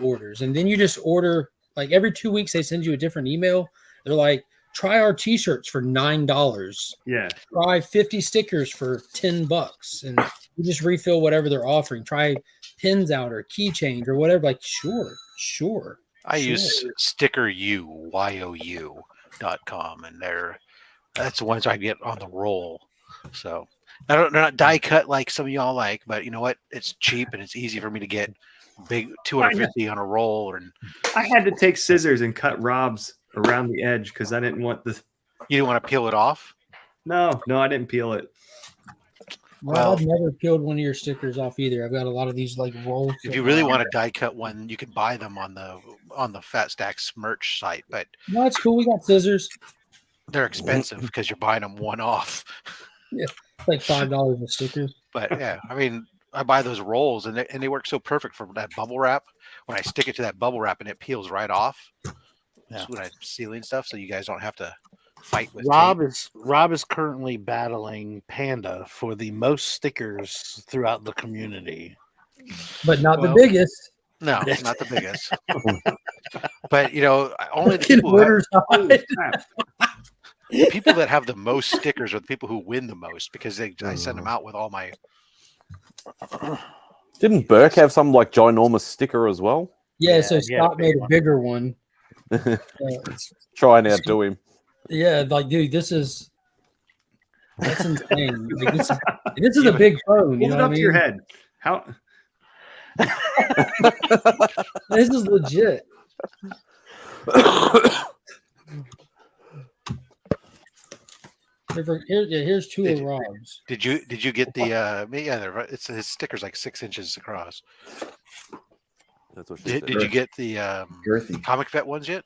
orders, and then you just order Like every 2 weeks, they send you a different email. They're like, try our T-shirts for $9. Yeah. Try 50 stickers for $10, and you just refill whatever they're offering. Try pins out or keychains or whatever. Like, sure. I use stickeryou.com, and that's the ones I get on the roll. So they're not die cut like some of y'all like, but you know what? It's cheap and it's easy for me to get big 250 on a roll. And I had to take scissors and cut Rob's around the edge because I didn't want the. You didn't want to peel it off? No, I didn't peel it. Well, I've never peeled one of your stickers off either. I've got a lot of these like rolls. If you really want to die cut one, you can buy them on the Fat Stacks merch site, but no, that's cool. We got scissors. They're expensive because you're buying them one off. Yeah, it's like $5 a sticker. But yeah, I mean, I buy those rolls and they work so perfect for that bubble wrap. When I stick it to that bubble wrap and it peels right off. That's when I'm sealing stuff, so you guys don't have to fight with Rob is currently battling Panda for the most stickers throughout the community, but not the biggest. No, not the biggest. But only the people that have the most stickers are the people who win the most because I send them out with all my. Didn't Burke have some like ginormous sticker as well? Yeah, so Scott made a bigger one. Try and outdo him. Yeah, like dude, that's insane. Like, this is a big phone. You Hold know it up what I to your mean? head. How? This is legit. Here's two of Rob's. Did you get the? It's his sticker's like 6 inches across. That's what she said. Did you get the Comic Vet ones yet?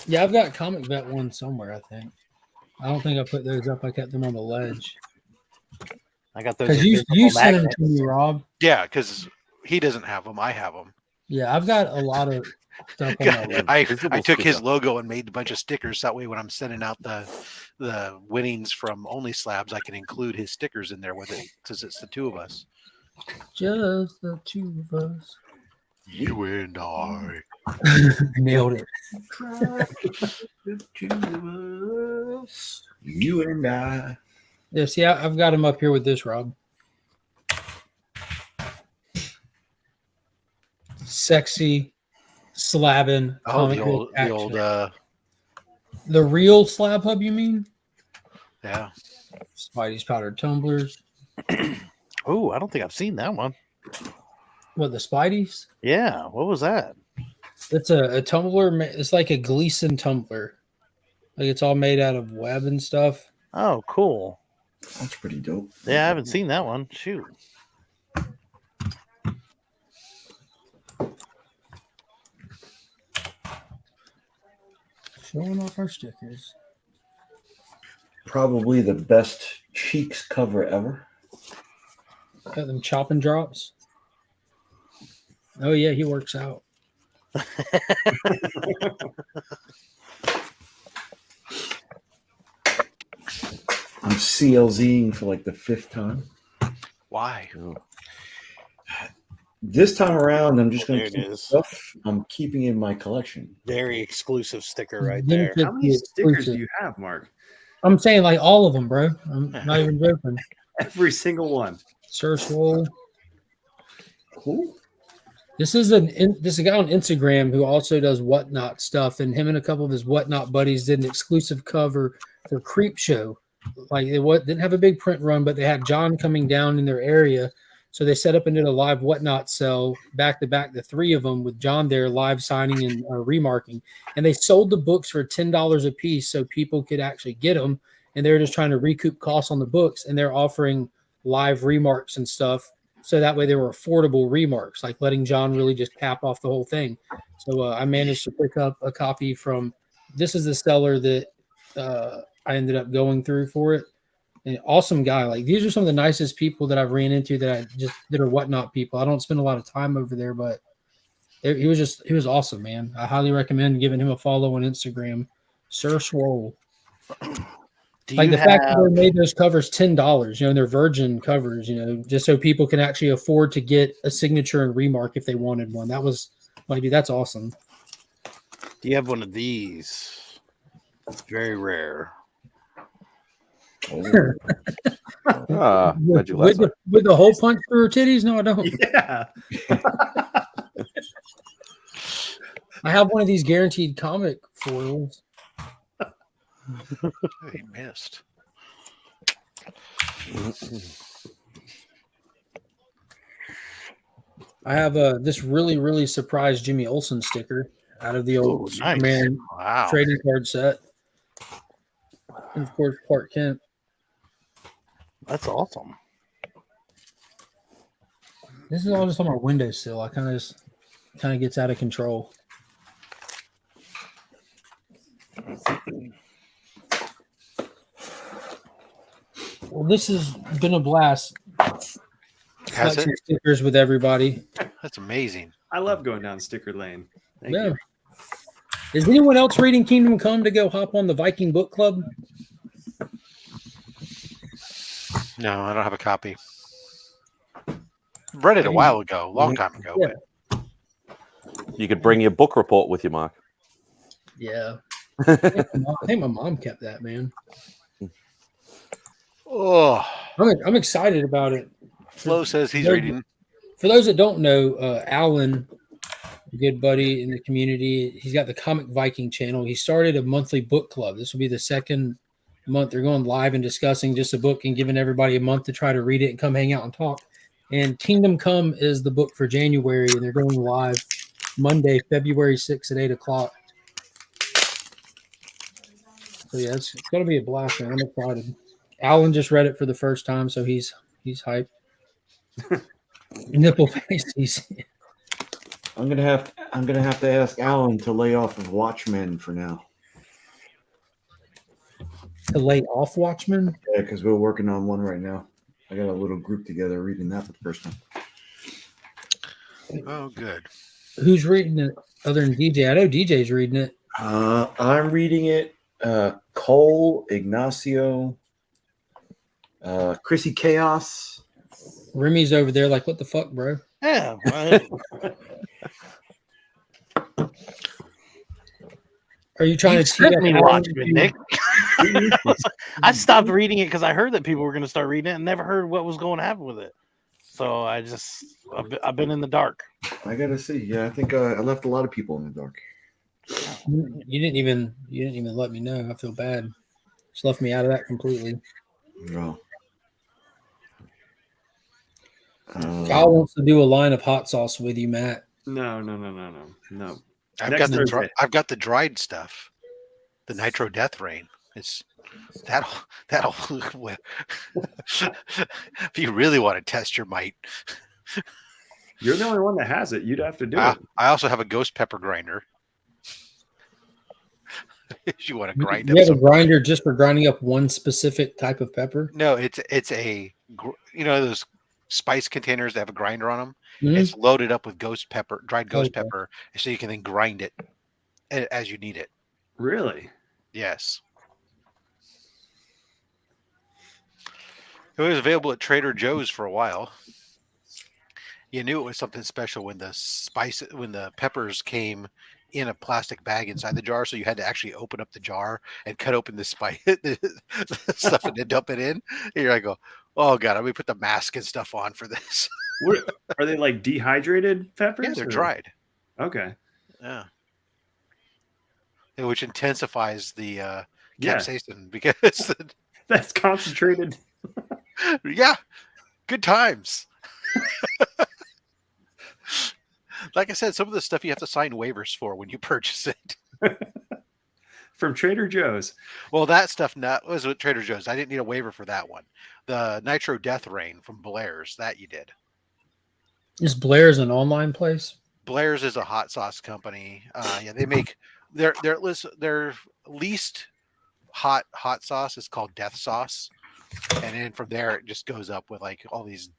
Yeah, I've got Comic Vet ones somewhere. I think. I don't think I put those up. I kept them on the ledge. I got those. Because you sent them to me, Rob. Yeah, because he doesn't have them. I have them. Yeah, I've got a lot of stuff on my ledge. I took his logo and made a bunch of stickers. That way, when I'm sending out the winnings from Only Slabs, I can include his stickers in there with it because it's the two of us. Just the two of us. You and I. Nailed it. The two of us, you and I. Yeah, see, I've got him up here with this, Rob. Sexy, slabbing. Oh, the real Slab Hub, you mean? Yeah. Spidey's powdered tumblers. Oh, I don't think I've seen that one. What, the Spideys? Yeah. What was that? It's a tumbler. It's like a Gleason tumbler. Like it's all made out of web and stuff. Oh, cool. That's pretty dope. Yeah, I haven't seen that one. Shoot. Showing off our stickers. Probably the best Cheeks cover ever. Got them chop and drops. Oh yeah, he works out. I'm CLZing for like the 5th time. Why? This time around, I'm just going to There it keep is. stuff I'm keeping in my collection. Very exclusive sticker right there. How many stickers do you have, Mark? I'm saying like all of them, bro. I'm not even joking. Every single one. Sir Swole. Cool. This is a guy on Instagram who also does Whatnot stuff, and him and a couple of his Whatnot buddies did an exclusive cover for Creep Show. Like they didn't have a big print run, but they had John coming down in their area, so they set up and did a live Whatnot sell back to back, the three of them with John there live signing and remarking, and they sold the books for $10 a piece so people could actually get them, and they were just trying to recoup costs on the books, and they're offering live remarks and stuff. So that way they were affordable remarks, like letting John really just cap off the whole thing. So I managed to pick up a copy from, this is the seller that I ended up going through for it. An awesome guy. Like these are some of the nicest people that I've ran into that are Whatnot people. I don't spend a lot of time over there, but he was awesome, man. I highly recommend giving him a follow on Instagram. Sir Swole. Like the fact that they made those covers $10, and they're virgin covers, just so people can actually afford to get a signature and remark if they wanted one. That was, like, dude, that's awesome. Do you have one of these? It's very rare. Magic with Lasso. the hole punch through her titties? No, I don't. Yeah. I have one of these guaranteed comic foils. He missed. I have this really surprise Jimmy Olsen sticker out of the old Ooh, nice. Superman Wow. trading card set. And of course, Clark Kent. That's awesome. This is all just on my windowsill. I kind of gets out of control. Well, this has been a blast. Has Collecting it? stickers with everybody. That's amazing. I love going down sticker lane. Thank Yeah. you. Is anyone else reading Kingdom Come to go hop on the Viking Book Club? No, I don't have a copy. Read it a while ago, a long time ago. Yeah. But You could bring your book report with you, Mark. Yeah. I think my mom kept that, man. oh, I'm excited about it. Flo says he's They're- reading. For those that don't know, Alan, a good buddy in the community, he's got the Comic Viking channel. He started a monthly book club. This will be the second month. They're going live and discussing just a book and giving everybody a month to try to read it and come hang out and talk. And Kingdom Come is the book for January, and they're going live Monday, February 6th at 8 o'clock. So yeah, it's going to be a blast, man. I'm excited. Alan just read it for the first time, so he's hyped. Nipple face. I'm gonna have to ask Alan to lay off of Watchmen for now. To lay off Watchmen? Yeah, because we're working on one right now. I got a little group together reading that for the first time. Oh, good. Who's reading it other than DJ? I know DJ's reading it. I'm reading it. Cole, Ignacio, Chrissy Chaos. Remy's over there like, what the fuck, bro? Yeah. Right. Are you trying You to sent me Alan Watchmen, to- Nick. I stopped reading it because I heard that people were going to start reading it and never heard what was going to happen with it. So I've been in the dark. I gotta see. Yeah, I think I left a lot of people in the dark. You didn't even let me know. I feel bad. Just left me out of that completely. No. Kyle wants to do a line of hot sauce with you, Matt. No. I've Next got Thursday. the dried stuff, the Nitro Death Rain. It's that'll if you really want to test your might. You're the only one that has it. You'd have to do it. I also have a ghost pepper grinder. If you want to grind You up have a some. grinder just for grinding up one specific type of pepper? No, it's a those spice containers that have a grinder on them. Mhm. It's loaded up with ghost pepper, dried ghost Okay. pepper, so you can then grind it as you need it. Really? Yes. It was available at Trader Joe's for a while. You knew it was something special when the peppers came in a plastic bag inside the jar, so you had to actually open up the jar and cut open the spice the stuff and then dump it in. And you're like, oh god, let me put the mask and stuff on for this. What, are they like dehydrated peppers? Yeah, they're or- dried. Okay. Yeah. Which intensifies the Yeah. capsaicin because That's concentrated. yeah, good times. Like I said, some of the stuff you have to sign waivers for when you purchase it. From Trader Joe's. Well, that stuff was with Trader Joe's. I didn't need a waiver for that one. The Nitro Death Rain from Blair's, that you did. Is Blair's an online place? Blair's is a hot sauce company. Yeah, they make their least hot sauce is called Death Sauce, and then from there it just goes up with like all these,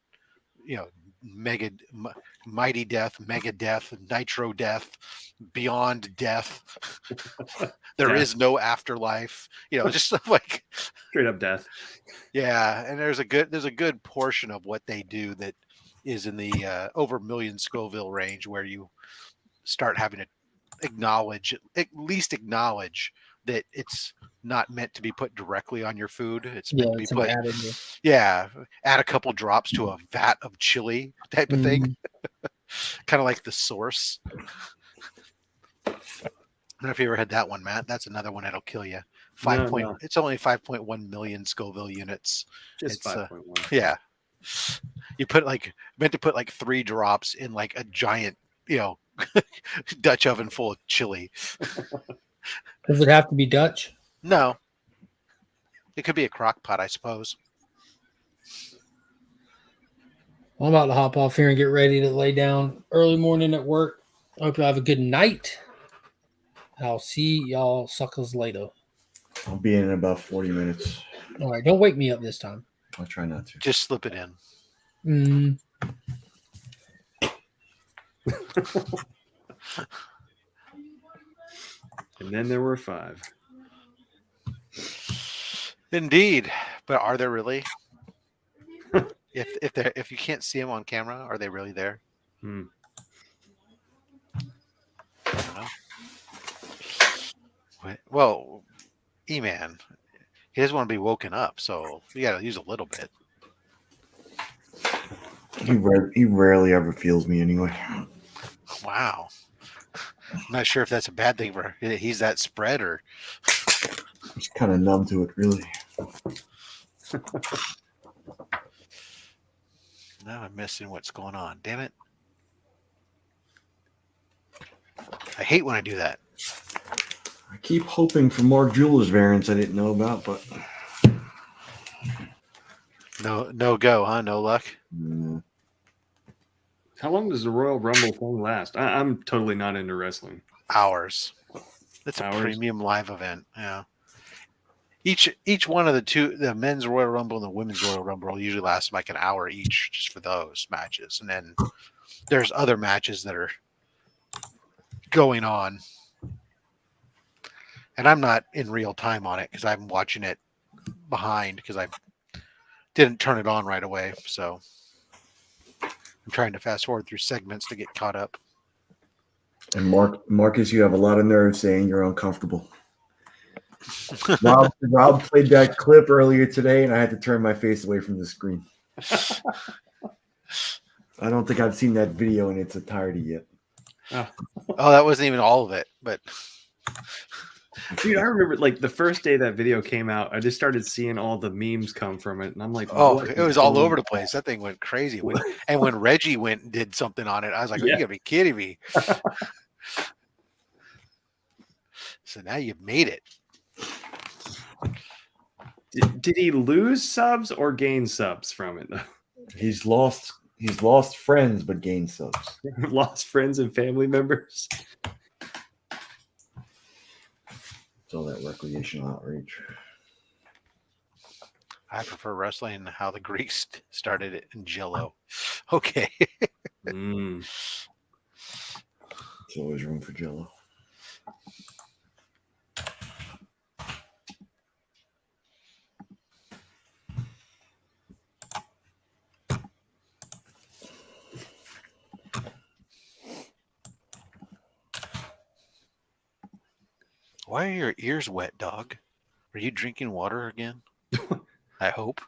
mighty death, mega death, nitro death, beyond death. There is no afterlife. Just stuff like Straight up death. yeah. And there's a good portion of what they do that is in the over 1 million Scoville range, where you start having to at least acknowledge that it's not meant to be put directly on your food. It's Yeah, meant to be it's an put, additive. add a couple drops to a vat of chili type of thing, kind of like the source. I don't know if you ever had that one, Matt. That's another one that'll kill you. No. It's only 5.1 million Scoville units. Just It's 5.1. yeah. You meant to put like 3 drops in like a giant, Dutch oven full of chili. Does it have to be Dutch? No, it could be a crock pot, I suppose. I'm about to hop off here and get ready to lay down. Early morning at work. Hope you have a good night. I'll see y'all suckers later. I'll be in about 40 minutes. All right, don't wake me up this time. I'll try not to. Just slip it in. And then there were 5. Indeed, but are there really? if you can't see them on camera, are they really there? I don't know. Well, E-Man, he doesn't want to be woken up, so you got to use a little bit. He rarely ever feels me anyway. Wow. I'm not sure if that's a bad thing for he's that spread or He's kind of numb to it, really. Now I'm missing what's going on. Damn it. I hate when I do that. I keep hoping for more Jewelers variants I didn't know about, but no go, huh? No luck. How long does the Royal Rumble thing last? I'm totally not into wrestling. Hours. It's a premium live event. Yeah. Each one of the men's Royal Rumble and the women's Royal Rumble usually lasts like an hour each just for those matches. And then there's other matches that are going on. And I'm not in real time on it because I'm watching it behind because I didn't turn it on right away. So I'm trying to fast forward through segments to get caught up. And Marcus, you have a lot of nerve saying you're uncomfortable. Rob played that clip earlier today, and I had to turn my face away from the screen. I don't think I've seen that video in its entirety yet. Oh, that wasn't even all of it, but dude, I remember like the first day that video came out, I just started seeing all the memes come from it, and I'm like, oh, it was all over the place. That thing went crazy. And when Reggie went and did something on it, I was like, you gotta be kidding me. So now you've made it. Did he lose subs or gain subs from it? He's lost friends, but gained subs. Lost friends and family members. It's all that recreational outreach. I prefer wrestling how the Greeks started it in Jello. Okay. There's always room for Jello. Why are your ears wet, dog? Are you drinking water again? I hope.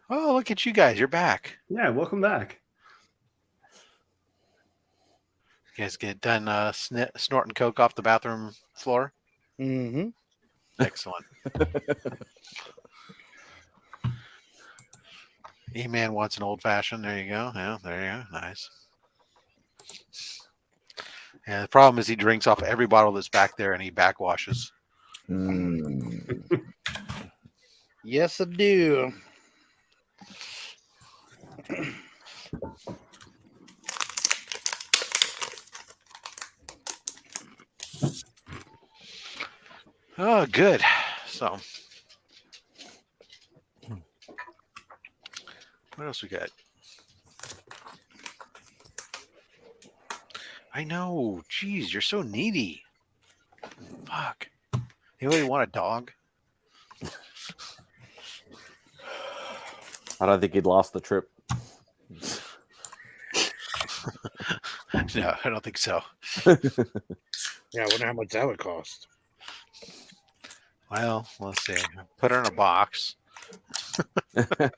Oh, look at you guys. You're back. Yeah, welcome back. You guys get done snorting coke off the bathroom floor? Mm-hmm. Excellent. E-Man wants an old-fashioned. There you go. Yeah, there you go. Nice. Yeah, the problem is he drinks off every bottle that's back there and he backwashes. Yes, I do. Oh, good. So, what else we got? I know. Jeez, you're so needy. Fuck. Anybody want a dog? I don't think he'd last the trip. No, I don't think so. Yeah, I wonder how much that would cost. Well, let's see. Put her in a box. Gotta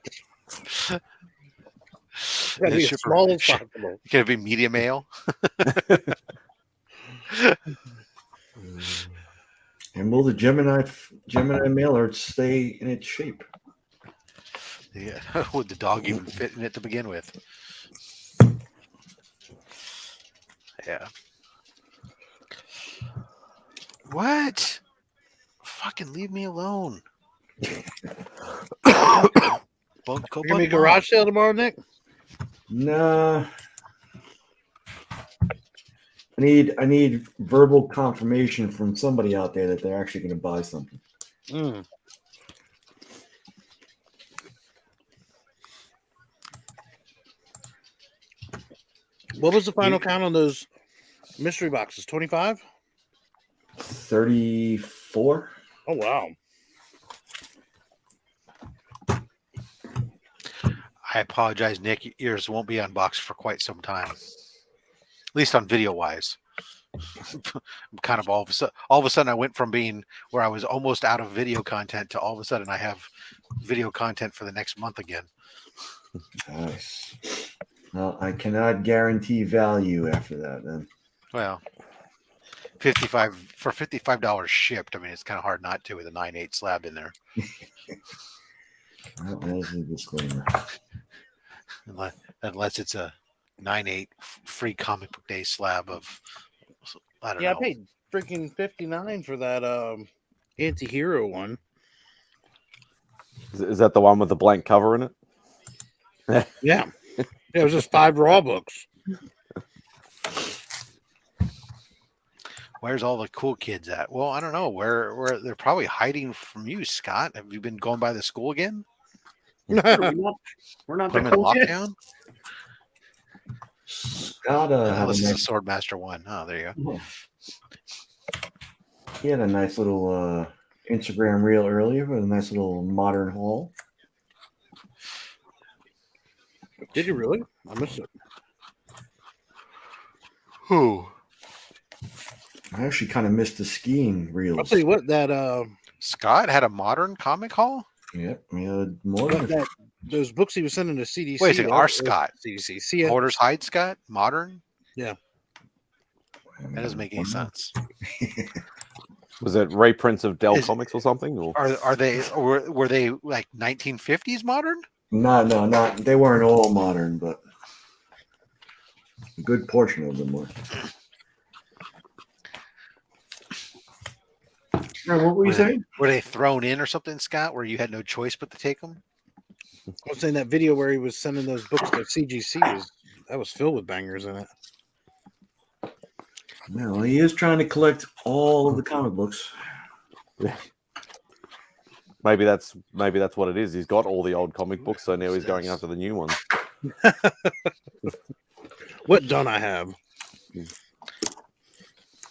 be as small as possible. Can it be media mail? And will the Gemini mailer stay in its shape? Yeah. Would the dog even fit in it to begin with? Yeah. What? Fucking leave me alone. Go You gonna make a garage sale tomorrow, Nick? Nah. I need verbal confirmation from somebody out there that they're actually going to buy something. Mm. What was the final count on those mystery boxes? 25? 34. Oh, wow. I apologize, Nick. Yours won't be unboxed for quite some time. At least on video wise. I'm kind of all of a sudden I went from being where I was almost out of video content to all of a sudden I have video content for the next month again. Nice. Well, I cannot guarantee value after that then. Well, $55 shipped. I mean, it's kind of hard not to with a 9/8 slab in there. Well, there's a disclaimer. Unless it's a 9/8 free comic book day slab of, I don't know. I paid freaking $59 for that anti-hero one. Is that the one with the blank cover in it? Yeah. It was just 5 raw books. Where's all the cool kids at? Well, I don't know. Where they're probably hiding from you, Scott. Have you been going by the school again? We're not Put the them in cool kids. lockdown? Scott This is a Swordmaster 1. Oh, there you go. He had a nice little Instagram reel earlier with a nice little modern haul. Did you really? I missed it. Who? I actually kind of missed the skiing reels. I'll tell you what, that Scott had a modern comic haul? Yep, we had more than those books he was sending to CDC. Wait a second, our Scott. CDC. Hoarder's Hide Scott? Modern? Yeah. That doesn't make any sense. Was it reprints of Dell Comics or something? Or? Are they were they like 1950s modern? No, not they weren't all modern, but a good portion of them were. What were you saying? Were they thrown in or something, Scott, where you had no choice but to take them? I was saying that video where he was sending those books to CGC was filled with bangers in it. No, he is trying to collect all of the comic books. Maybe that's what it is. He's got all the old comic books, so now he's going after the new ones. What don't I have?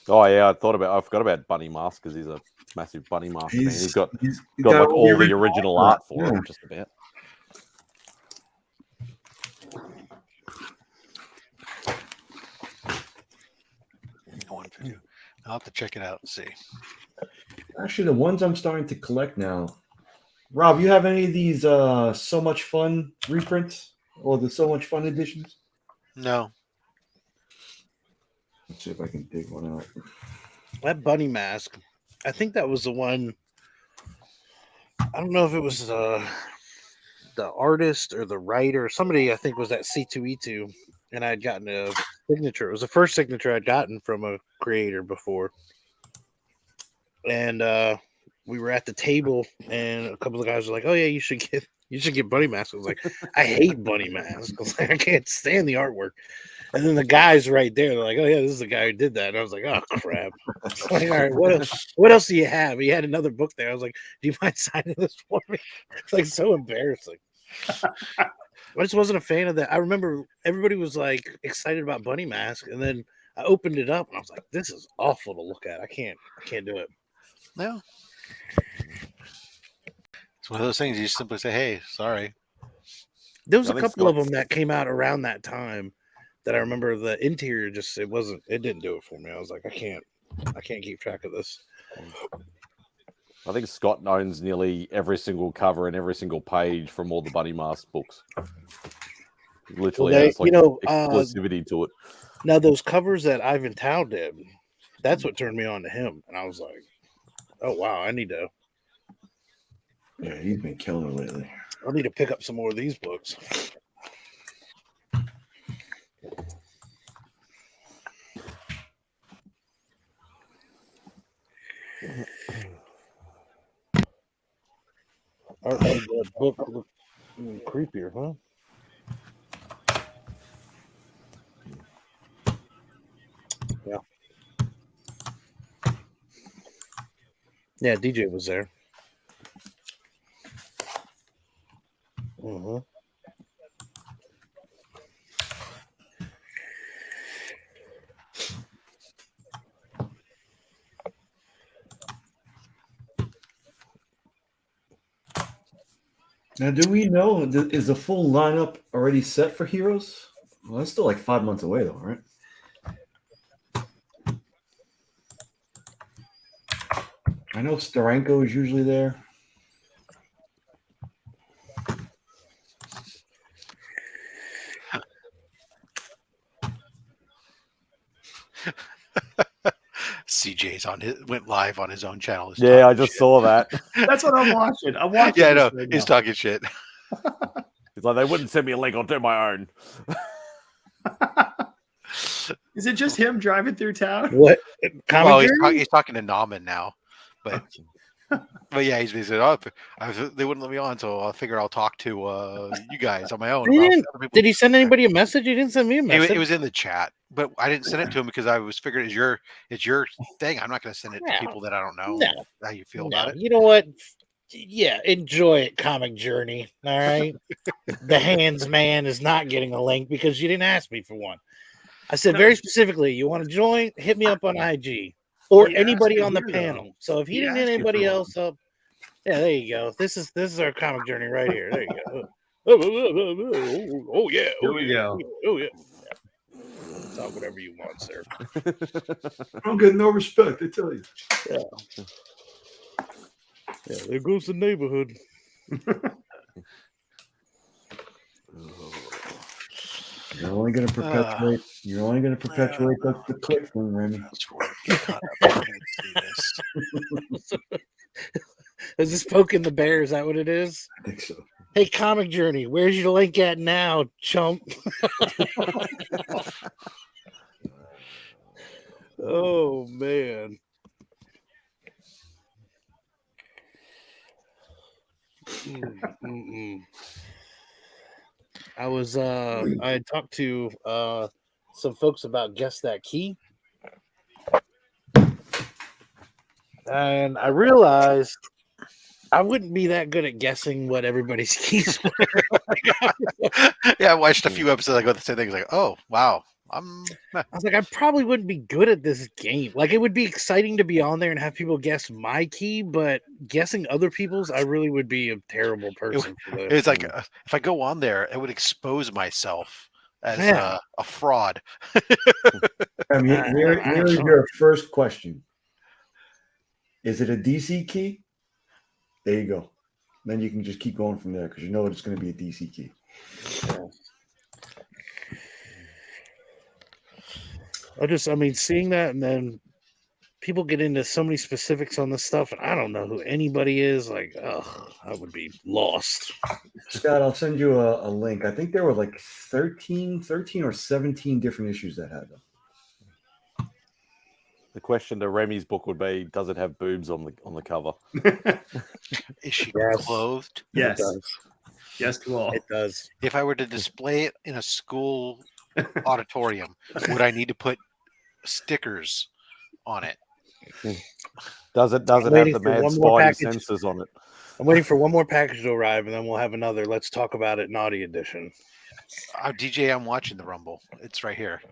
Oh yeah, I forgot about Bunny Mask because he's a massive Bunny Mask fan. He's got like got all the original art for him, just about. I'll have to check it out and see. Actually, the ones I'm starting to collect now. Rob, you have any of these So Much Fun reprints or the So Much Fun editions? No. Let's see if I can dig one out. That Bunny Mask. I think that was the one. I don't know if it was the artist or the writer. Somebody I think was at C2E2, and I had gotten a signature. It was the first signature I'd gotten from a creator before. And we were at the table, and a couple of guys were like, "Oh yeah, you should get Bunny Mask." I was like, "I hate Bunny Mask. I was like, I can't stand the artwork." And then the guys right there, they're like, "Oh yeah, this is the guy who did that." And I was like, "Oh crap!" Like, all right, what else do you have? He had another book there. I was like, "Do you mind signing this for me?" It's like so embarrassing. I just wasn't a fan of that. I remember everybody was like excited about Bunny Mask, and then I opened it up and I was like, "This is awful to look at. I can't do it." No. It's one of those things you simply say, "Hey, sorry." There was a couple of them that came out around that time that I remember the interior just it didn't do it for me. I was like, I can't keep track of this. I think Scott owns nearly every single cover and every single page from all the Bunny Mask books. Literally has like exclusivity to it. Now those covers that Ivan Tao did, that's what turned me on to him, and I was like, oh wow, I need to. Yeah, he's been killer lately. I need to pick up some more of these books. The book looked creepier, huh? Yeah. Yeah, DJ was there. Mm-hmm. Now, do we know, is the full lineup already set for Heroes? Well, that's still like 5 months away, though, right? I know Steranko is usually there. CJ's went live on his own channel. Yeah, I just saw that. That's what I'm watching. I'm watching. Yeah, I know. Right He's talking shit. He's like, they wouldn't send me a link. I'll do my own. Is it just him driving through town? What? Well, he's talking to Nauman now, but yeah, he said, "Oh, they wouldn't let me on, so I figure I'll talk to you guys on my own." Did he send anybody a message? He didn't send me a message. It was in the chat, but I didn't send it to him because I was figuring it's your thing. I'm not going to send it to people that I don't know how you feel about it. You know what? Yeah, enjoy it, Comic Journey. All right. The Hands Man is not getting a link because you didn't ask me for one. I said very specifically, you want to join? Hit me up on IG or anybody on the panel. So if he didn't hit anybody else up, yeah, there you go. This is our Comic Journey right here. There you go. Oh yeah. Here we go. Oh yeah. Talk whatever you want, sir. I don't get no respect, I tell you. Yeah. Yeah, there goes the neighborhood. You're only going to perpetuate. The click from Remy. Is this poking the bear? Is that what it is? I think so. Hey, Comic Journey, where's your link at now, chump? Oh man. I was I had talked to some folks about Guess That Key, and I realized I wouldn't be that good at guessing what everybody's keys were. Yeah, I watched a few episodes ago. The same thing. Like, oh wow, I was like, I probably wouldn't be good at this game. Like, it would be exciting to be on there and have people guess my key, but guessing other people's, I really would be a terrible person. It's like if I go on there, it would expose myself as a fraud. I mean, here's your first question. Is it a DC key? There you go. Then you can just keep going from there because you know it's going to be a DC key. Yeah. Seeing that, and then people get into so many specifics on this stuff, and I don't know who anybody is. Like, I would be lost. Scott, I'll send you a link. I think there were like 13 or 17 different issues that had them. The question to Remy's book would be: does it have boobs on the cover? Is she clothed? Yes. Yes to all. It does. If I were to display it in a school auditorium, would I need to put stickers on it? Does it have the mad spidey sensors on it? I'm waiting for one more package to arrive, and then we'll have another Let's Talk About It Naughty Edition. DJ, I'm watching the Rumble. It's right here.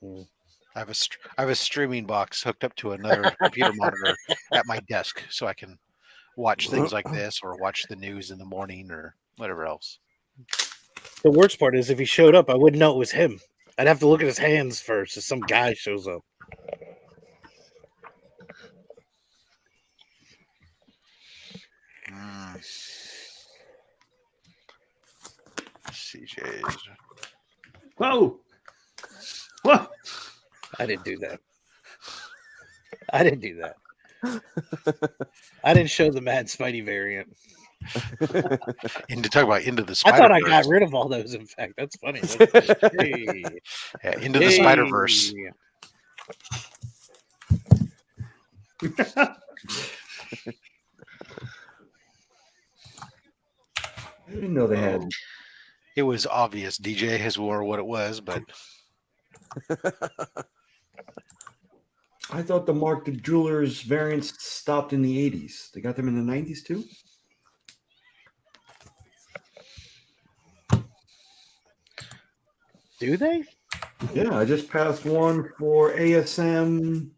I have a streaming box hooked up to another computer monitor at my desk, so I can watch things like this or watch the news in the morning or whatever else. The worst part is if he showed up, I wouldn't know it was him. I'd have to look at his hands first if some guy shows up. CJ's. Whoa! Whoa! I didn't do that. I didn't do that. I didn't show the Mad Spidey variant. And to talk about Into the I Spider-Verse. thought I got rid of all those. In fact, that's funny. Hey. Yeah, Into the Spider-Verse. I didn't know they had. It was obvious DJ has wore what it was, but I thought the Mark the Jewelers variants stopped in the 80s. They got them in the 90s too? Do they? Yeah, I just passed one for ASM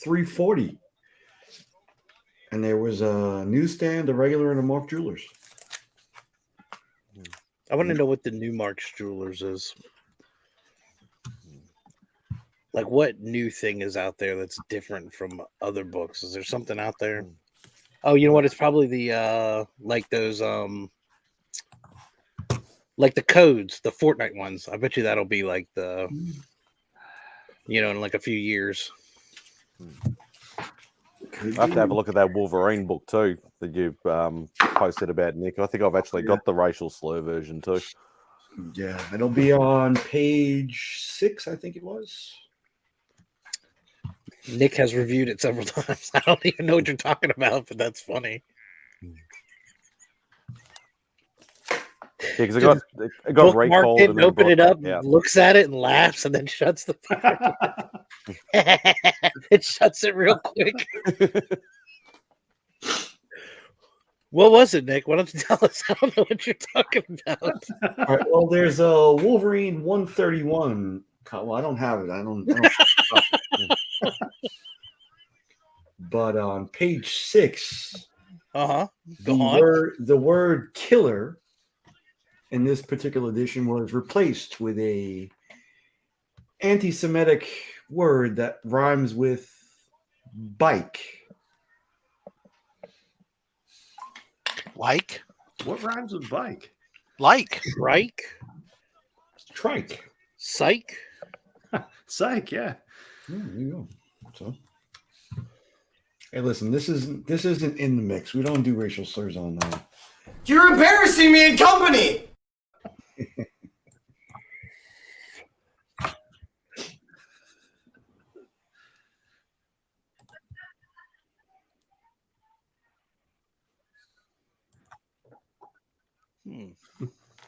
340. And there was a newsstand, a regular, and a Mark Jewelers. I want to know what the new Mark's Jewelers is. Like, what new thing is out there that's different from other books? Is there something out there? Oh, you know what? It's probably the like those like the codes, the Fortnite ones. I bet you that'll be like the, you know, in like a few years. I have to have a look at that Wolverine book too that you posted about, Nick. I think I've actually got the racial slur version too. Yeah, it'll be on page 6, I think it was. Nick has reviewed it several times. I don't even know what you're talking about, but that's funny. Yeah, because it got Bookmarked recalled it, and then open it up, yeah. looks at it and laughs, and then shuts the. It shuts it real quick. What was it, Nick? Why don't you tell us? I don't know what you're talking about. All right, well, there's a Wolverine 131. Well, I don't have it. I don't but on page 6, the word killer in this particular edition was replaced with a anti-Semitic word that rhymes with bike. Like? What rhymes with bike? Like. Trike. Psych. Psych, yeah. There you go. So, hey, listen, this isn't in the mix. We don't do racial slurs on that. You're embarrassing me in company.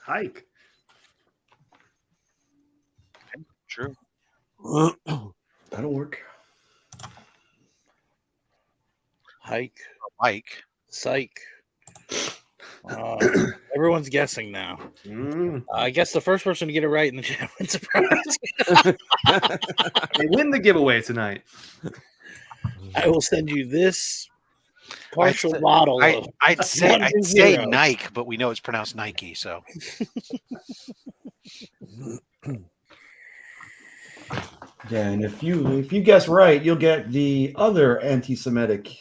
Hike. True. That'll work. Hike. Mike. Psych. Everyone's guessing now. I guess the first person to get it right in the chat wins a prize. They win the giveaway tonight. I will send you this partial model. I'd say Nike, but we know it's pronounced Nike, so. Yeah, and if you guess right, you'll get the other anti-Semitic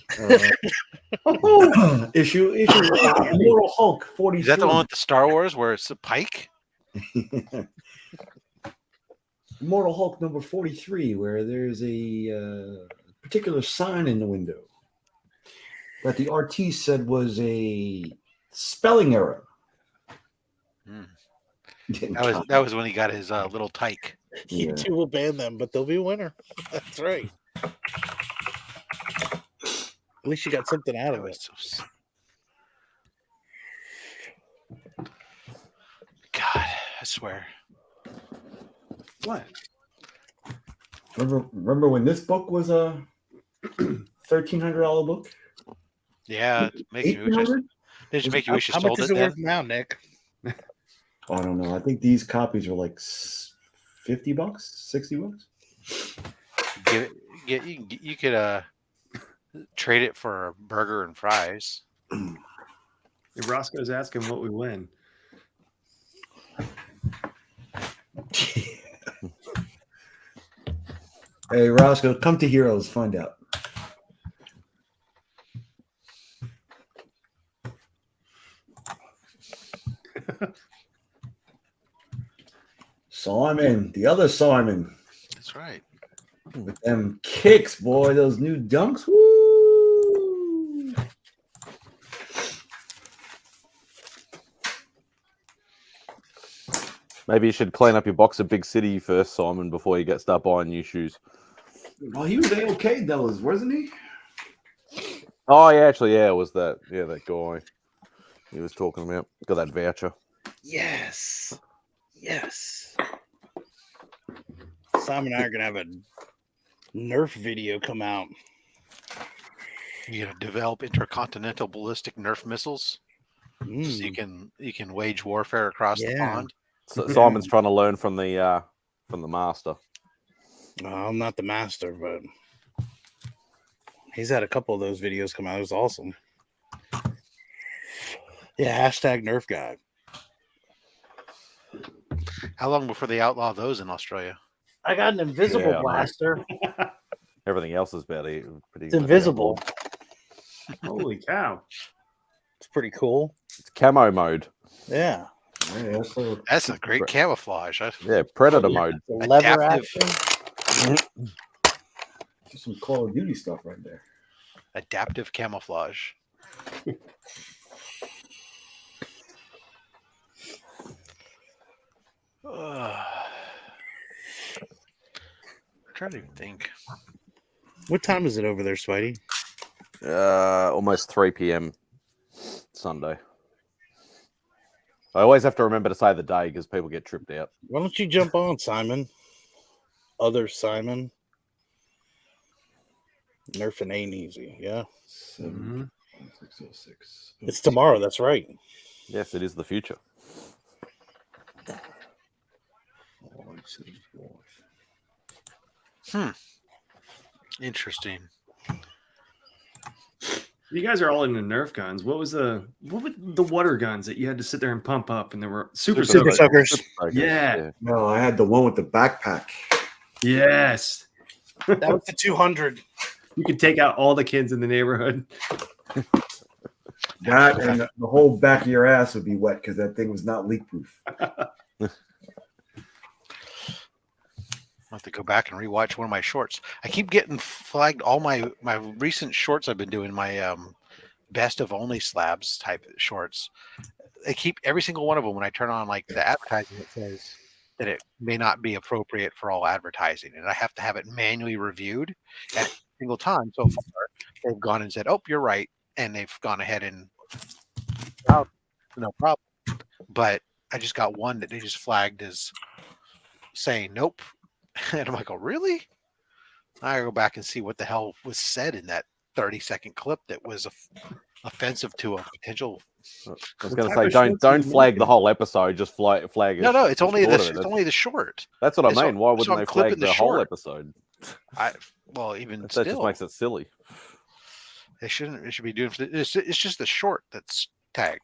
issue Immortal Hulk 42. Is that the one with the Star Wars where it's a pike? Immortal Hulk number 43, where there's a particular sign in the window that the artiste said was a spelling error. That was when he got his little tyke. YouTube will ban them, but they'll be a winner. That's right. At least you got something out of it. God, I swear. What? Remember when this book was a $1,300 book? Yeah, it makes you wish you How sold much is it it then? worth now, Nick? I don't know. I think these copies are like $50, $60. You could trade it for a burger and fries. Roscoe's asking what we win. Hey, Roscoe, come to Heroes. Find out. Simon, the other Simon. That's right. With them kicks, boy, those new dunks. Woo! Maybe you should clean up your box of Big City first, Simon, before you start buying new shoes. Well, he was A-OK, those, wasn't he? Oh, yeah, actually, yeah, it was that. Yeah, that guy he was talking about. Got that voucher. Yes. Yes. Simon and I are going to have a Nerf video come out. You're gonna develop intercontinental ballistic Nerf missiles, so you can wage warfare across the pond. So Simon's trying to learn from the master. I'm not the master, but he's had a couple of those videos come out. It was awesome. Yeah, hashtag Nerf guy. How long before they outlaw those in Australia? I got an invisible blaster. Everything else is pretty. It's invisible. Holy cow! It's pretty cool. It's camo mode. Yeah. That's a great camouflage. Yeah, predator mode. Lever action. Some Call of Duty stuff right there. Adaptive camouflage. I'm trying to think. What time is it over there, Spidey? Almost 3 p.m. Sunday. I always have to remember to say the day because people get tripped out. Why don't you jump on, Simon? Other Simon. Nerfing ain't easy, yeah. 606. It's tomorrow, that's right. Yes, it is the future. Interesting. You guys are all into Nerf guns. What were the water guns that you had to sit there and pump up, and there were super suckers. Yeah. No, I had the one with the backpack. Yes. That was the 200. You could take out all the kids in the neighborhood. That and the whole back of your ass would be wet because that thing was not leak proof. I'll have to go back and rewatch one of my shorts. I keep getting flagged. All my recent shorts I've been doing, my best of only slabs type shorts. They keep every single one of them when I turn on like the advertising. It says that it may not be appropriate for all advertising, and I have to have it manually reviewed every single time. So far, they've gone and said, "Oh, you're right," and they've gone ahead and no problem. But I just got one that they just flagged as saying nope. And I'm like, oh, really? I go back and see what the hell was said in that 30-second clip that was offensive to a potential. I was going to say, don't flag the whole episode. Just flag it. No, it's only the short. That's what I mean. Why wouldn't they flag the whole episode? Even that still, just makes it silly. They shouldn't. It should be doing. It's just the short that's tagged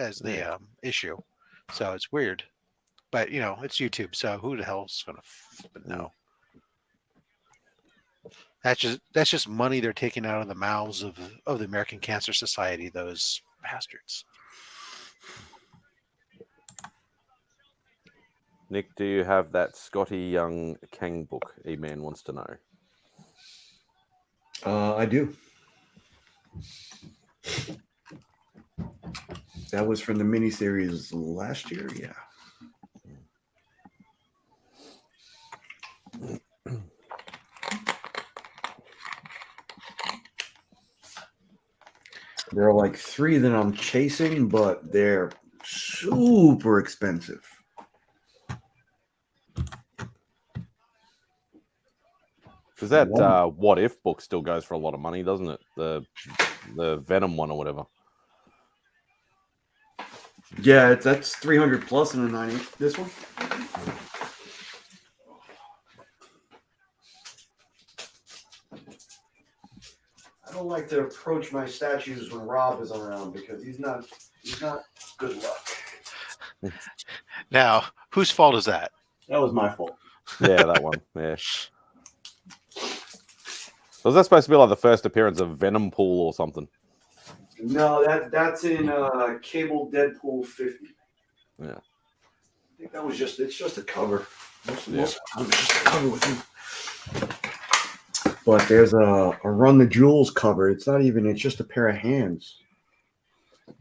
as the issue. So it's weird. But it's YouTube, so who the hell's gonna know? That's just money they're taking out of the mouths of the American Cancer Society. Those bastards. Nick, do you have that Scotty Young Kang book? E-Man wants to know. I do. That was from the miniseries last year, yeah. There are like 3 that I'm chasing, but they're super expensive. Because that What If book still goes for a lot of money, doesn't it? The Venom one or whatever. Yeah, that's 300 plus in a 90. This one. I don't like to approach my statues when Rob is around because he's not good luck. Now, whose fault is that? That was my fault. Yeah, that one. Yeah. Was that supposed to be like the first appearance of Venom Pool or something? No, that's in Cable Deadpool 50. Yeah. I think that was it's just a cover. Most Yeah. of the time it's just a cover with him. But there's a Run the Jewels cover. It's just a pair of hands.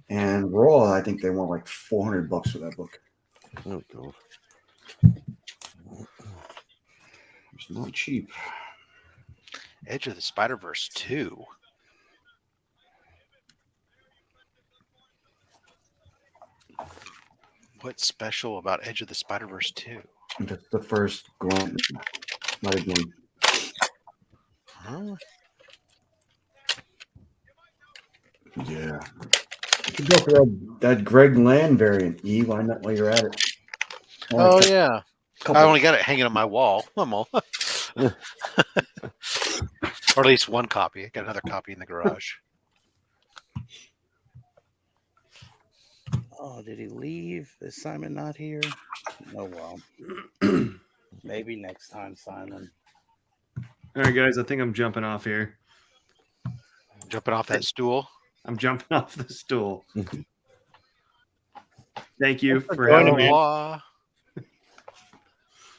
And Raw, I think they want like $400 for that book. Oh god. It's not cheap. Edge of the Spider-Verse 2. What's special about Edge of the Spider-Verse 2? That's the first Gwen. Not again. Huh? Yeah. You could go for that Greg Land variant, E. Why not while you're at it? Oh, yeah. I only got it hanging on my wall. I'm all. Or at least one copy. I got another copy in the garage. Oh, did he leave? Is Simon not here? Oh, well. Maybe next time, Simon. All right, guys, I think I'm jumping off here. Jumping off that stool? I'm jumping off the stool. Thank you for joining having me.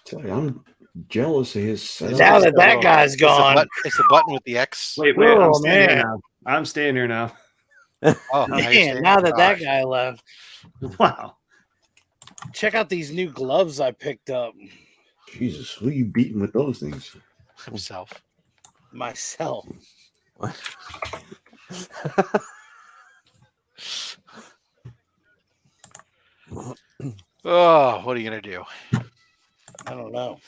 Tell you, I'm jealous of his setup. Now that guy's gone. It's the button with the X. Wait, Oh, I'm staying here man. now. I'm staying here now. Oh, Man, now that guy left. Wow. Check out these new gloves I picked up. Jesus, who are you beating with those things? Himself. Myself. Oh, what are you going to do? I don't know.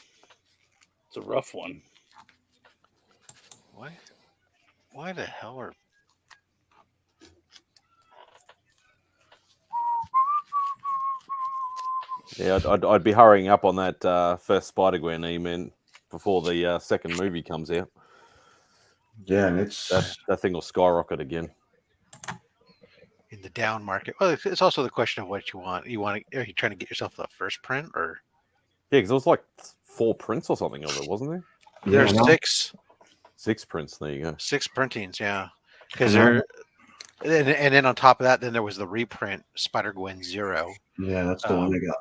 It's a rough one. Why the hell are... Yeah, I'd be hurrying up on that first Spider-Gwen email before the second movie comes out. Yeah, and it's that thing will skyrocket again. In the down market. Well, it's also the question of what you want. Are you trying to get yourself the first print, or? Yeah, because there was like 4 prints or something of it, wasn't there? There's no. 6. 6 prints. There you go. 6 printings, yeah. Because and then on top of that, then there was the reprint Spider-Gwen 0. Yeah, that's the one I got.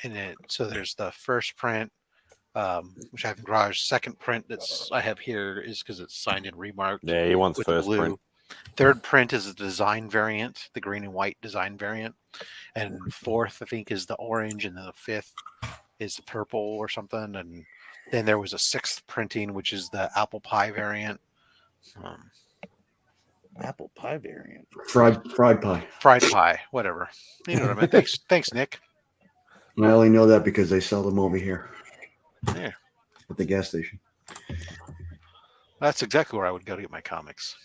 And so there's the first print, which I have in garage. Second print I have here is because it's signed and remarked. Yeah, he wants with first blue. print. Third print is the design variant, the green and white design variant. And fourth, I think, is the orange. And then the fifth is the purple or something. And then there was a 6th printing, which is the apple pie variant. Apple pie variant. Fried pie. Fried pie, whatever. You know what I mean? Thanks, Nick. I only know that because they sell them over here. Yeah. At the gas station. That's exactly where I would go to get my comics.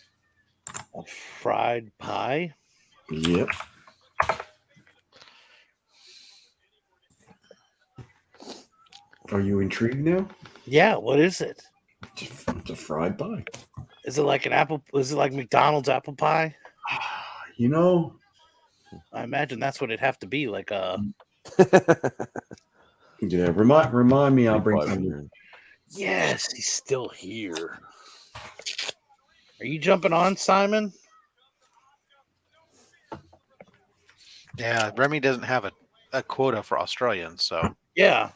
A fried pie? Yep. Are you intrigued now? Yeah, what is it? It's a fried pie. Is it like is it like McDonald's apple pie? You know, I imagine that's what it'd have to be, like a yeah, remind me, I'll bring some. Yes, he's still here. Are you jumping on, Simon? Yeah, Remy doesn't have a quota for Australians, so Yeah.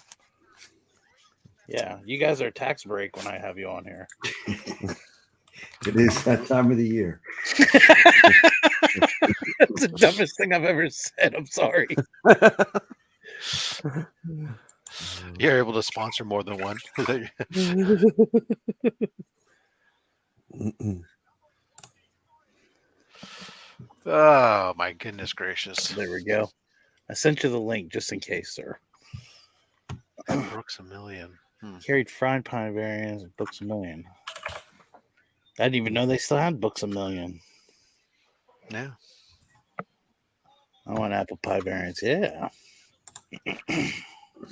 Yeah, you guys are tax break when I have you on here. It is that time of the year. That's the dumbest thing I've ever said. I'm sorry. you're able to sponsor more than one. Oh my goodness gracious! There we go. I sent you the link just in case, sir. Brooks a million. Carried fried pie variants, Books a Million. I didn't even know they still had Books a Million. Yeah. I want apple pie variants. Yeah.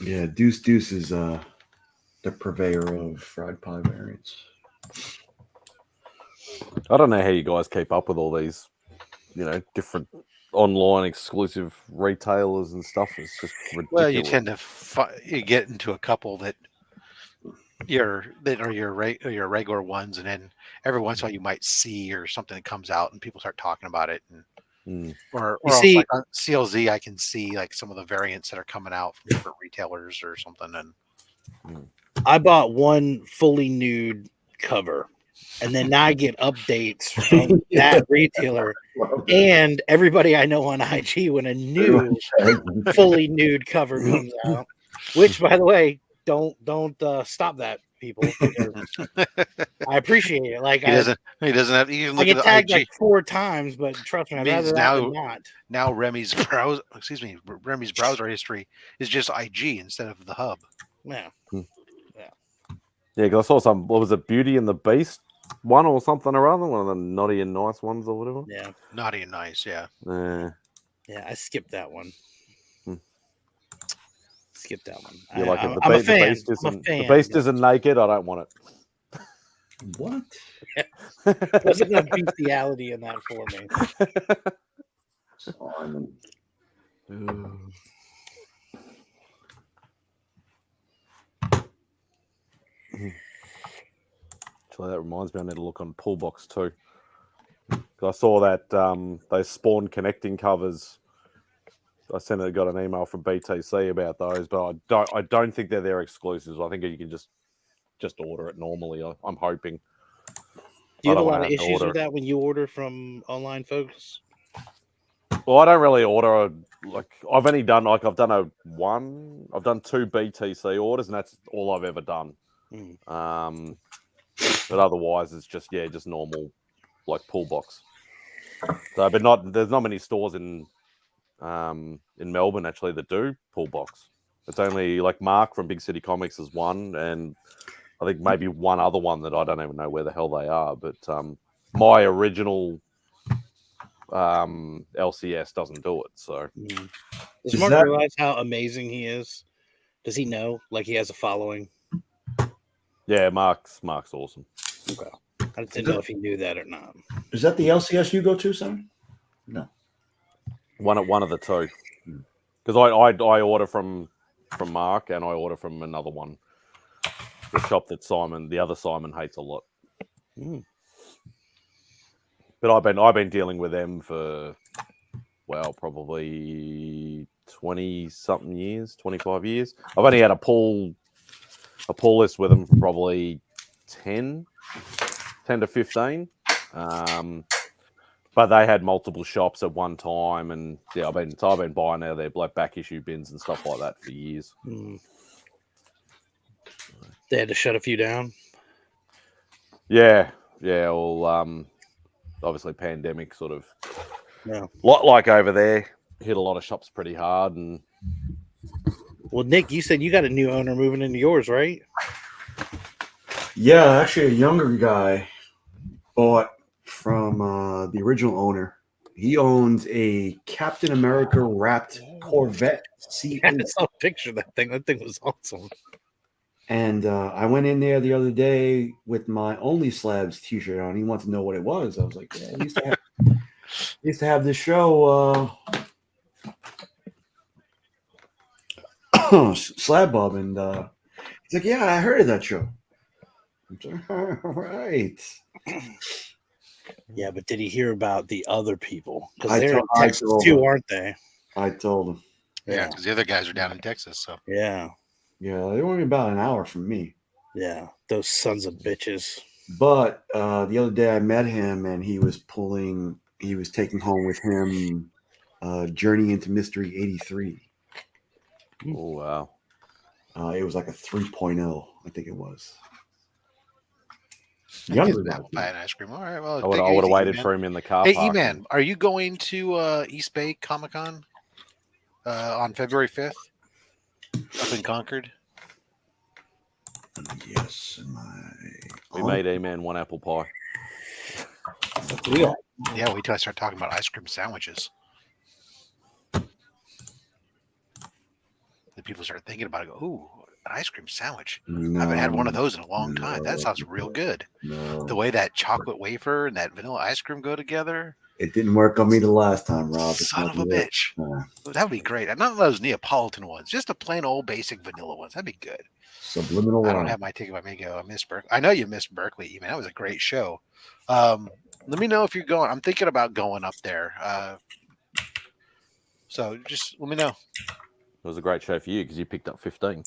Yeah, Deuce is the purveyor of fried pie variants. I don't know how you guys keep up with all these, different online exclusive retailers and stuff. It's just ridiculous. Well, you tend to you get into a couple that are your regular ones, and then every once in a while you might see or something that comes out and people start talking about it, and or You else see- like on CLZ I can see like some of the variants that are coming out from different retailers or something. And I bought one fully nude cover, and then now I get updates from that retailer and everybody I know on IG when a new fully nude cover comes out. Which, by the way, don't stop that, people. I appreciate it. Like he doesn't have. You can I look get at the tagged IG. like 4 times, but trust me, I'd Means rather that than not. now Remy's browser history is just IG instead of the hub. Yeah. Yeah, because I saw some. What was it, Beauty and the Beast one or something or other? One of the naughty and nice ones or whatever. Yeah. Naughty and nice. Yeah. Yeah, I skipped that one. Skip that one. You're like, if I'm a fan. the beast isn't naked, I don't want it. What? Wasn't enough bestiality in that for me. Actually, that reminds me, I need to look on Pullbox too. 'Cause I saw that those Spawn connecting covers. I got an email from BTC about those, but I don't think they're their exclusives. I think you can just order it normally. I'm hoping. Do you have a lot of issues with that when you order from online folks? Well, I don't really order. Like I've done 2 BTC orders, and that's all I've ever done. But otherwise, it's just normal, like pull box. So, but there's not many stores in Melbourne actually that do pull box. It's only like Mark from Big City Comics is one, and I think maybe one other one that I don't even know where the hell they are. But my original LCS doesn't do it. So does Mark realize how amazing he is? Does he know like he has a following? Yeah, Mark's awesome. Okay. I didn't know if he knew that or not. Is that the LCS you go to, son? No. One of the two. Because I order from Mark and I order from another one. The shop that the other Simon hates a lot. But I've been dealing with them for probably 20-something years, 25 years. I've only had a pull list with them for probably 10 to 15. But they had multiple shops at one time, and I've been buying now their back issue bins and stuff like that for years. They had to shut a few down. Yeah. Well, obviously pandemic sort of, like over there, hit a lot of shops pretty hard. And well, Nick, you said you got a new owner moving into yours, right? Yeah, actually, a younger guy bought from the original owner. He owns a Captain America wrapped Corvette C8. I saw a picture of that thing. That thing was awesome. And I went in there the other day with my Only Slabs t-shirt on. He wanted to know what it was. I was like, yeah, I used to have this show, Slab Bob. And he's like, yeah, I heard of that show. I'm like, all right. Yeah, but did he hear about the other people? Because they're in I Texas told too, him. aren't they? I told him. Yeah, because the other guys are down in Texas. So Yeah. Yeah, they were only about an hour from me. Yeah, those sons of bitches. But the other day I met him, and he was taking home with him Journey into Mystery 83. Oh, wow. It was like a 3.0, I think it was. Younger than buying ice cream. All right, well, I would have waited for him in the car Hey, park. E-Man, are you going to East Bay Comic Con on February 5th up in Concord? Yes. We made E-Man one apple pie. Yeah, wait till I start talking about ice cream sandwiches. The people start thinking about it. Go, ooh, an ice cream sandwich. I haven't had one of those in a long time. That sounds real good. No. The way that chocolate wafer and that vanilla ice cream go together. It didn't work on me the last time, Rob. It's Son not of a good. bitch. That would be great. None of those Neapolitan ones, just a plain old basic vanilla ones. That'd be good. Subliminal. I don't have my ticket by Mingo. I miss Berkeley. I know you missed Berkeley. Even that was a great show. Let me know if you're going. I'm thinking about going up there. So just let me know. It was a great show for you because you picked up 15.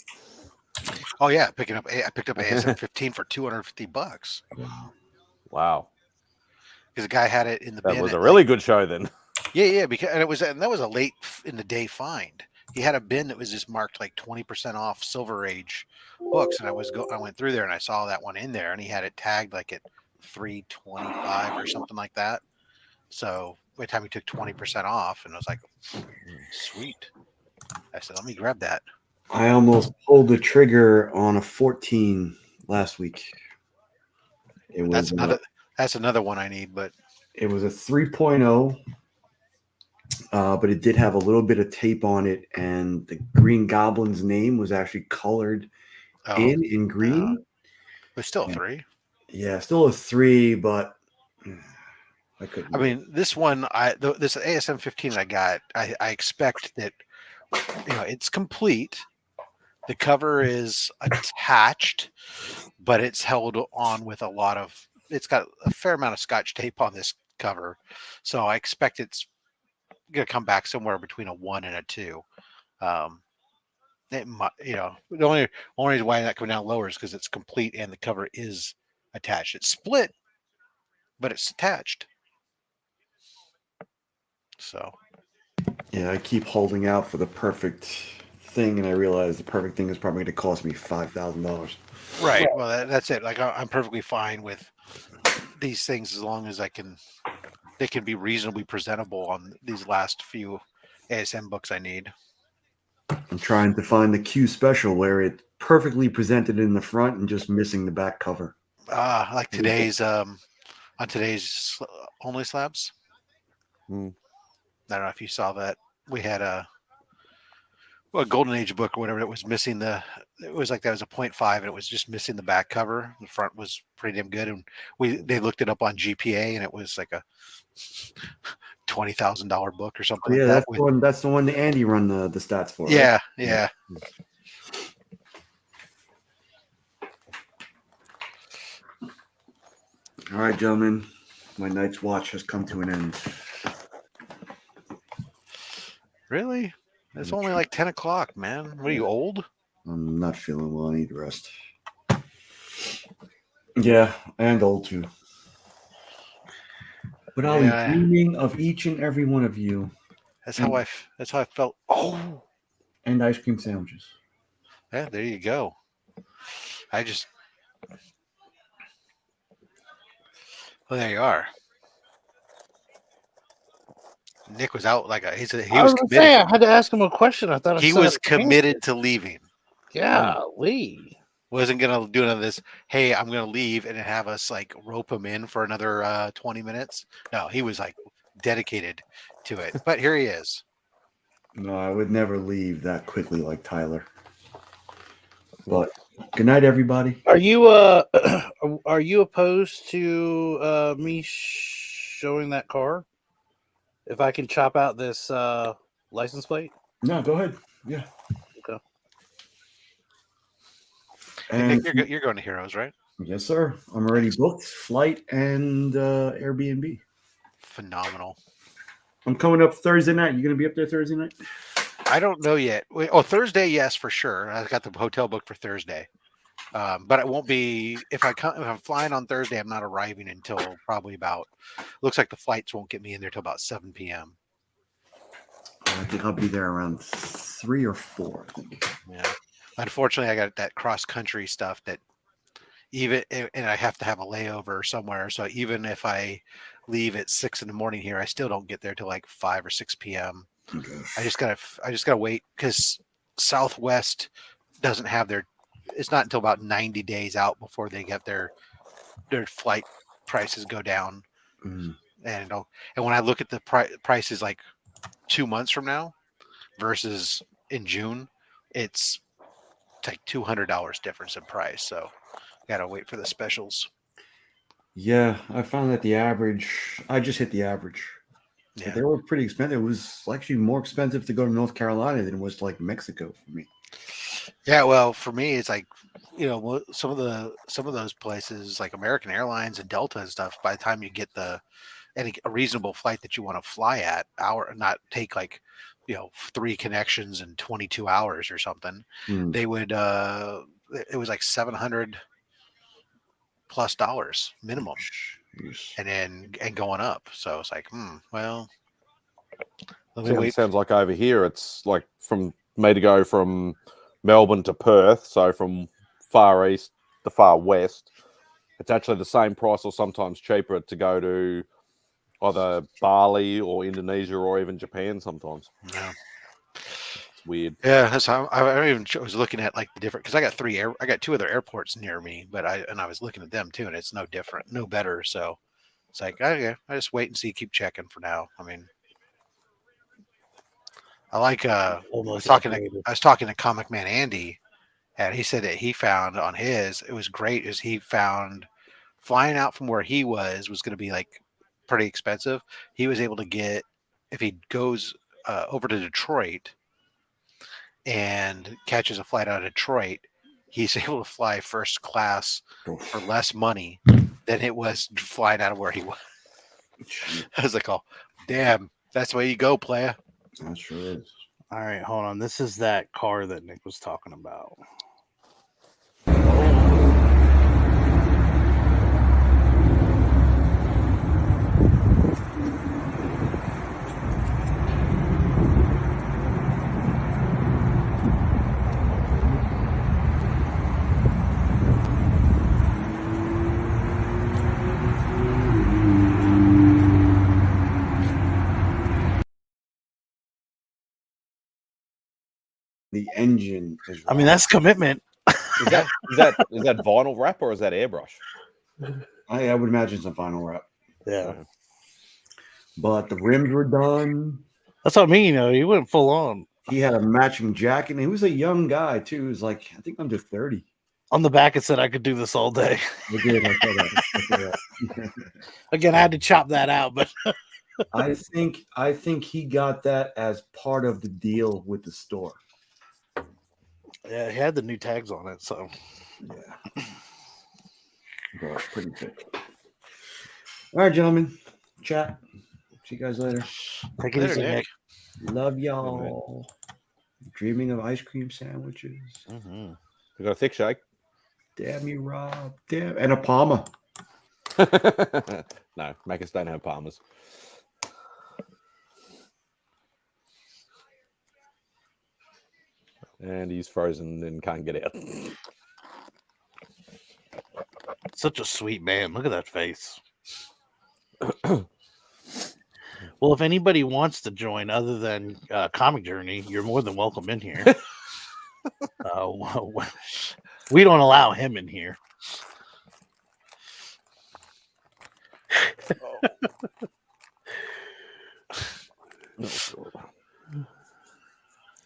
Oh yeah, I picked up ASM 15 for $250. Wow. Because the guy had it in the bin. That was a really good show then. Yeah, because that was a late in the day find. He had a bin that was just marked like 20% off Silver Age books, and I went through there and I saw that one in there, and he had it tagged like at $325 or something like that. So by the time he took 20% off, and I was like, sweet. I said, let me grab that. I almost pulled the trigger on a 14 last week. That's another one I need, but it was a 3.0. But it did have a little bit of tape on it, and the Green Goblin's name was actually colored in green. But still a 3. Yeah, still a 3, but I couldn't. I mean, this one, this ASM 15 I got, I expect that, it's complete. The cover is attached, but it's held on with it's got a fair amount of Scotch tape on this cover. So I expect it's going to come back somewhere between a 1 and a 2. It might, the only reason why that coming down lower is because it's complete and the cover is attached. It's split, but it's attached. So, yeah, I keep holding out for the perfect thing, and I realize the perfect thing is probably going to cost me $5,000. Right. Well, that's it. Like I'm perfectly fine with these things as long as they can be reasonably presentable on these last few ASM books I need. I'm trying to find the Q special where it perfectly presented in the front and just missing the back cover. Like today's on today's Only Slabs. I don't know if you saw that. We had a Golden Age book or whatever. It was missing it was like that was a 0.5 and it was just missing the back cover. The front was pretty damn good. And they looked it up on GPA and it was like a $20,000 book or something. Yeah, like that. That's the one that Andy run the stats for. Yeah, right? Yeah. All right, gentlemen, my night's watch has come to an end. Really? It's only like 10 o'clock, man. What are you, old? I'm not feeling well. I need rest. Yeah, and old too. But I'll be dreaming of each and every one of you. That's how I felt. Oh, and ice cream sandwiches. Yeah, there you go. Well, there you are. Nick was out like he was committed. I had to ask him a question. I thought he was committed to leaving. Yeah, Lee wasn't gonna do none of this. Hey, I'm gonna leave and have us like rope him in for another 20 minutes. No, he was like dedicated to it. But here he is. No, I would never leave that quickly like Tyler. But good night, everybody. Are you are you opposed to me showing that car? If I can chop out this license plate? No, go ahead. Yeah. Okay. And Nick, you're going to Heroes, right? Yes, sir. I'm already booked, flight and Airbnb. Phenomenal. I'm coming up Thursday night. You going to be up there Thursday night? I don't know yet. Thursday, yes, for sure. I got the hotel booked for Thursday. But it won't be if I'm flying on Thursday. I'm not arriving until probably looks like the flights won't get me in there till about 7 p.m. I think I'll be there around 3 or 4. I think. Yeah. Unfortunately, I got that cross country stuff and I have to have a layover somewhere. So even if I leave at 6 a.m. here, I still don't get there till like 5 or 6 p.m. Okay. I just gotta wait because Southwest doesn't have it's not until about 90 days out before they get their flight prices go down. Mm. And when I look at the prices like 2 months from now versus in June, it's like $200 difference in price. So gotta wait for the specials. Yeah, I found that I just hit the average Yeah. They were pretty expensive. It was actually more expensive to go to North Carolina than it was to like Mexico for me. Yeah, well, for me, it's like, some of those places like American Airlines and Delta and stuff. By the time you get a reasonable flight that you want to fly at, not take like, 3 connections in 22 hours or something, they would. It was like $700+ minimum, and going up. So it's like, well, let me wait. Sounds like over here it's like from me to go from Melbourne to Perth, so from far east to far west, it's actually the same price or sometimes cheaper to go to either Bali or Indonesia or even Japan sometimes. Yeah. It's weird. Yeah, that's how I was looking at like the different, because I got 2 other airports near me, but I was looking at them too, and it's no different, no better. So it's like, okay, I just wait and see, keep checking for now. I mean, I like I was talking to Comic Man Andy, and he said that he found on his, it was great, is he found flying out from where he was going to be like pretty expensive. He was able to get, if he goes over to Detroit and catches a flight out of Detroit, he's able to fly first class for less money than it was flying out of where he was. I was like, oh, damn, that's the way you go, player. That sure is. All right, hold on. This is that car that Nick was talking about. The engine is. I mean, that's commitment. Is that vinyl wrap or is that airbrush? I would imagine some vinyl wrap. Yeah. But the rims were done. That's what I mean. He went full on. He had a matching jacket, and he was a young guy too. He was like, I think under 30. On the back, it said I could do this all day. I did. I saw that. Again, I had to chop that out, but I think he got that as part of the deal with the store. yeah, he had the new tags on it, so yeah, bro, pretty thick. All right, gentlemen, chat. See you guys later. Take it easy, Nick. Love y'all. Dreaming of ice cream sandwiches. Mm-hmm. You got a thick shake? Damn you, Rob. Damn, and a Palmer. No, Macca's don't have Palmers. And he's frozen and can't get out. Such a sweet man. Look at that face. Well, if anybody wants to join other than Comic Journey, you're more than welcome in here. We don't allow him in here.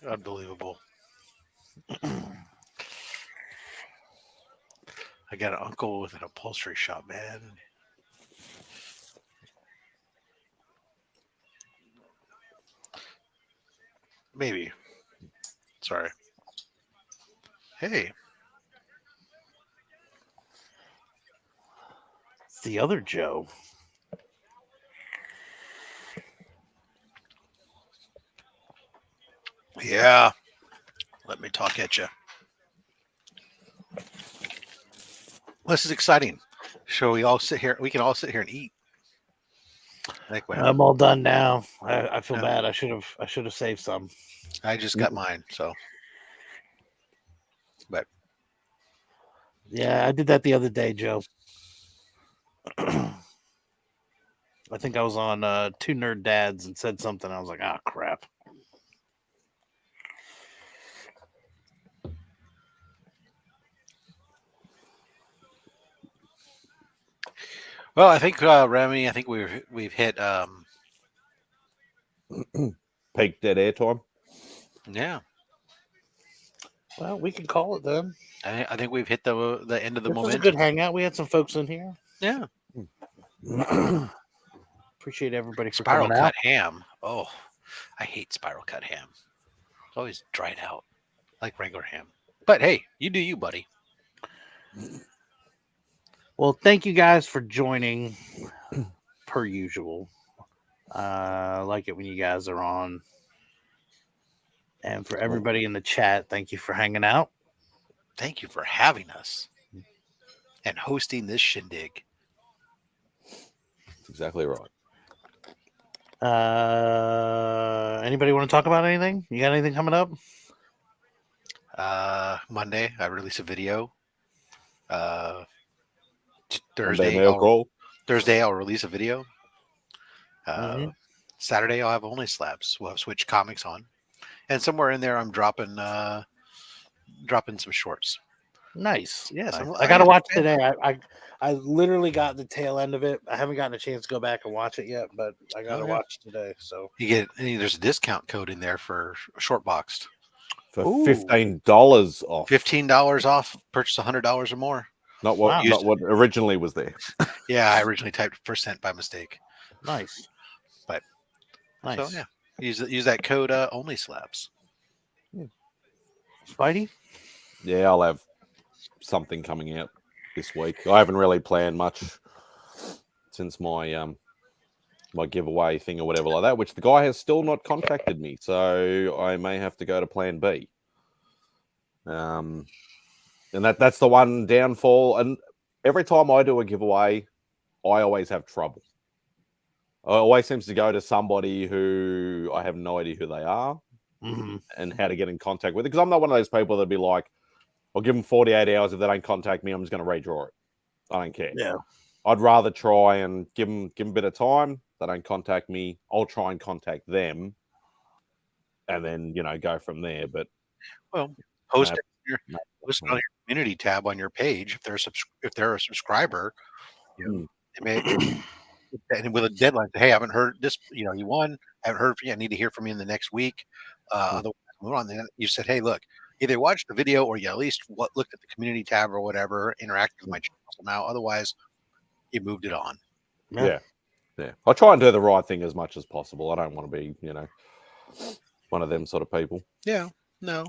Unbelievable. I got an uncle with an upholstery shop, man. Maybe. Sorry. Hey. It's the other Joe. Yeah. Let me talk at you. This is exciting. So we can all sit here and eat. I'm all done now. I feel bad. I should have saved some. I just got mine, so. But yeah, I did that the other day, Joe. I think I was on 2 Nerd Dads and said something. I was like, crap. Well, I think Remy, we've hit peak dead air time. Yeah. Well, we can call it then. I think we've hit the end of the This momentum. was a good hangout. We had some folks in here. Yeah. Appreciate everybody for Spiral coming cut out. ham. Oh, I hate spiral cut ham. It's always dried out like regular ham. But hey, you do you, buddy. Well, thank you guys for joining per usual. I like it when you guys are on. And for everybody in the chat, thank you for hanging out. Thank you for having us and hosting this shindig. That's exactly right. Anybody want to talk about anything? You got anything coming up? Monday, I release a video. Thursday, I'll release a video. Saturday, I'll have Only Slabs. We'll have Switch Comics on. And somewhere in there, I'm dropping some shorts. Nice. Yes, nice. I got to watch today. I literally got the tail end of it. I haven't gotten a chance to go back and watch it yet, but I got to watch today. So there's a discount code in there for short boxed for $15 off. $15 off. Purchase $100 or more. Not what originally was there. Yeah, I originally typed % by mistake. Nice. But nice. So yeah, use that code Only Slabs. Spidey? Yeah, I'll have something coming out this week. I haven't really planned much since my my giveaway thing or whatever like that, which the guy has still not contacted me, so I may have to go to plan B. And that's the one downfall. And every time I do a giveaway, I always have trouble. It always seems to go to somebody who I have no idea who they are and how to get in contact with it. Because I'm not one of those people that'd be like, I'll give them 48 hours. If they don't contact me, I'm just going to redraw it. I don't care. Yeah. I'd rather try and give them a bit of time. They don't contact me. I'll try and contact them and then, go from there. But post it on your community tab on your page. If they're a subscriber, they may, and with a deadline, hey, I haven't heard this, you won. I haven't heard from you. I need to hear from you in the next week. Otherwise, move on. Then you said, hey, look, either watch the video or you at least looked at the community tab or whatever, interacted with my channel somehow. Otherwise, you moved it on. Yeah. I try and do the right thing as much as possible. I don't want to be, one of them sort of people. Yeah. No.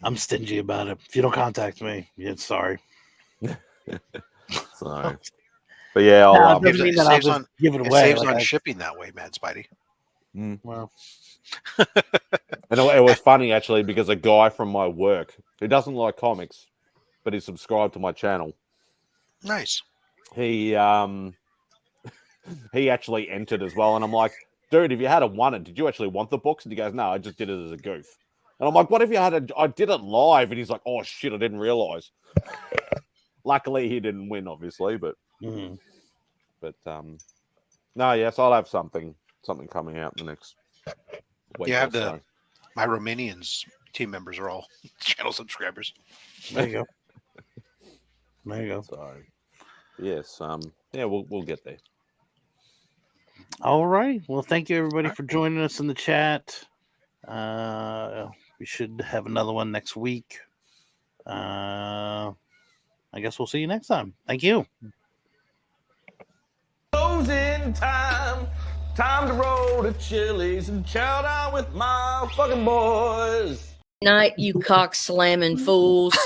I'm stingy about it. If you don't contact me, sorry. So, but yeah, I'll give it away. It saves on shipping that way, Mad Spidey. Well, and it was funny actually because a guy from my work who doesn't like comics, but he's subscribed to my channel. Nice. He actually entered as well, and I'm like, dude, if you had won it, did you actually want the books? And he goes, no, I just did it as a goof. And I'm like, what if you I did it live? And he's like, oh shit, I didn't realize. Luckily, he didn't win, obviously, but no, yes, I'll have something coming out in the next week. Yeah, my Romanians team members are all channel subscribers. There you go. So, yes, we'll get there. All right. Well, thank you everybody for joining us in the chat. We should have another one next week. I guess we'll see you next time. Thank you. Closing time. Time to roll to Chili's and chow down with my fucking boys. Night, you cock slamming fools.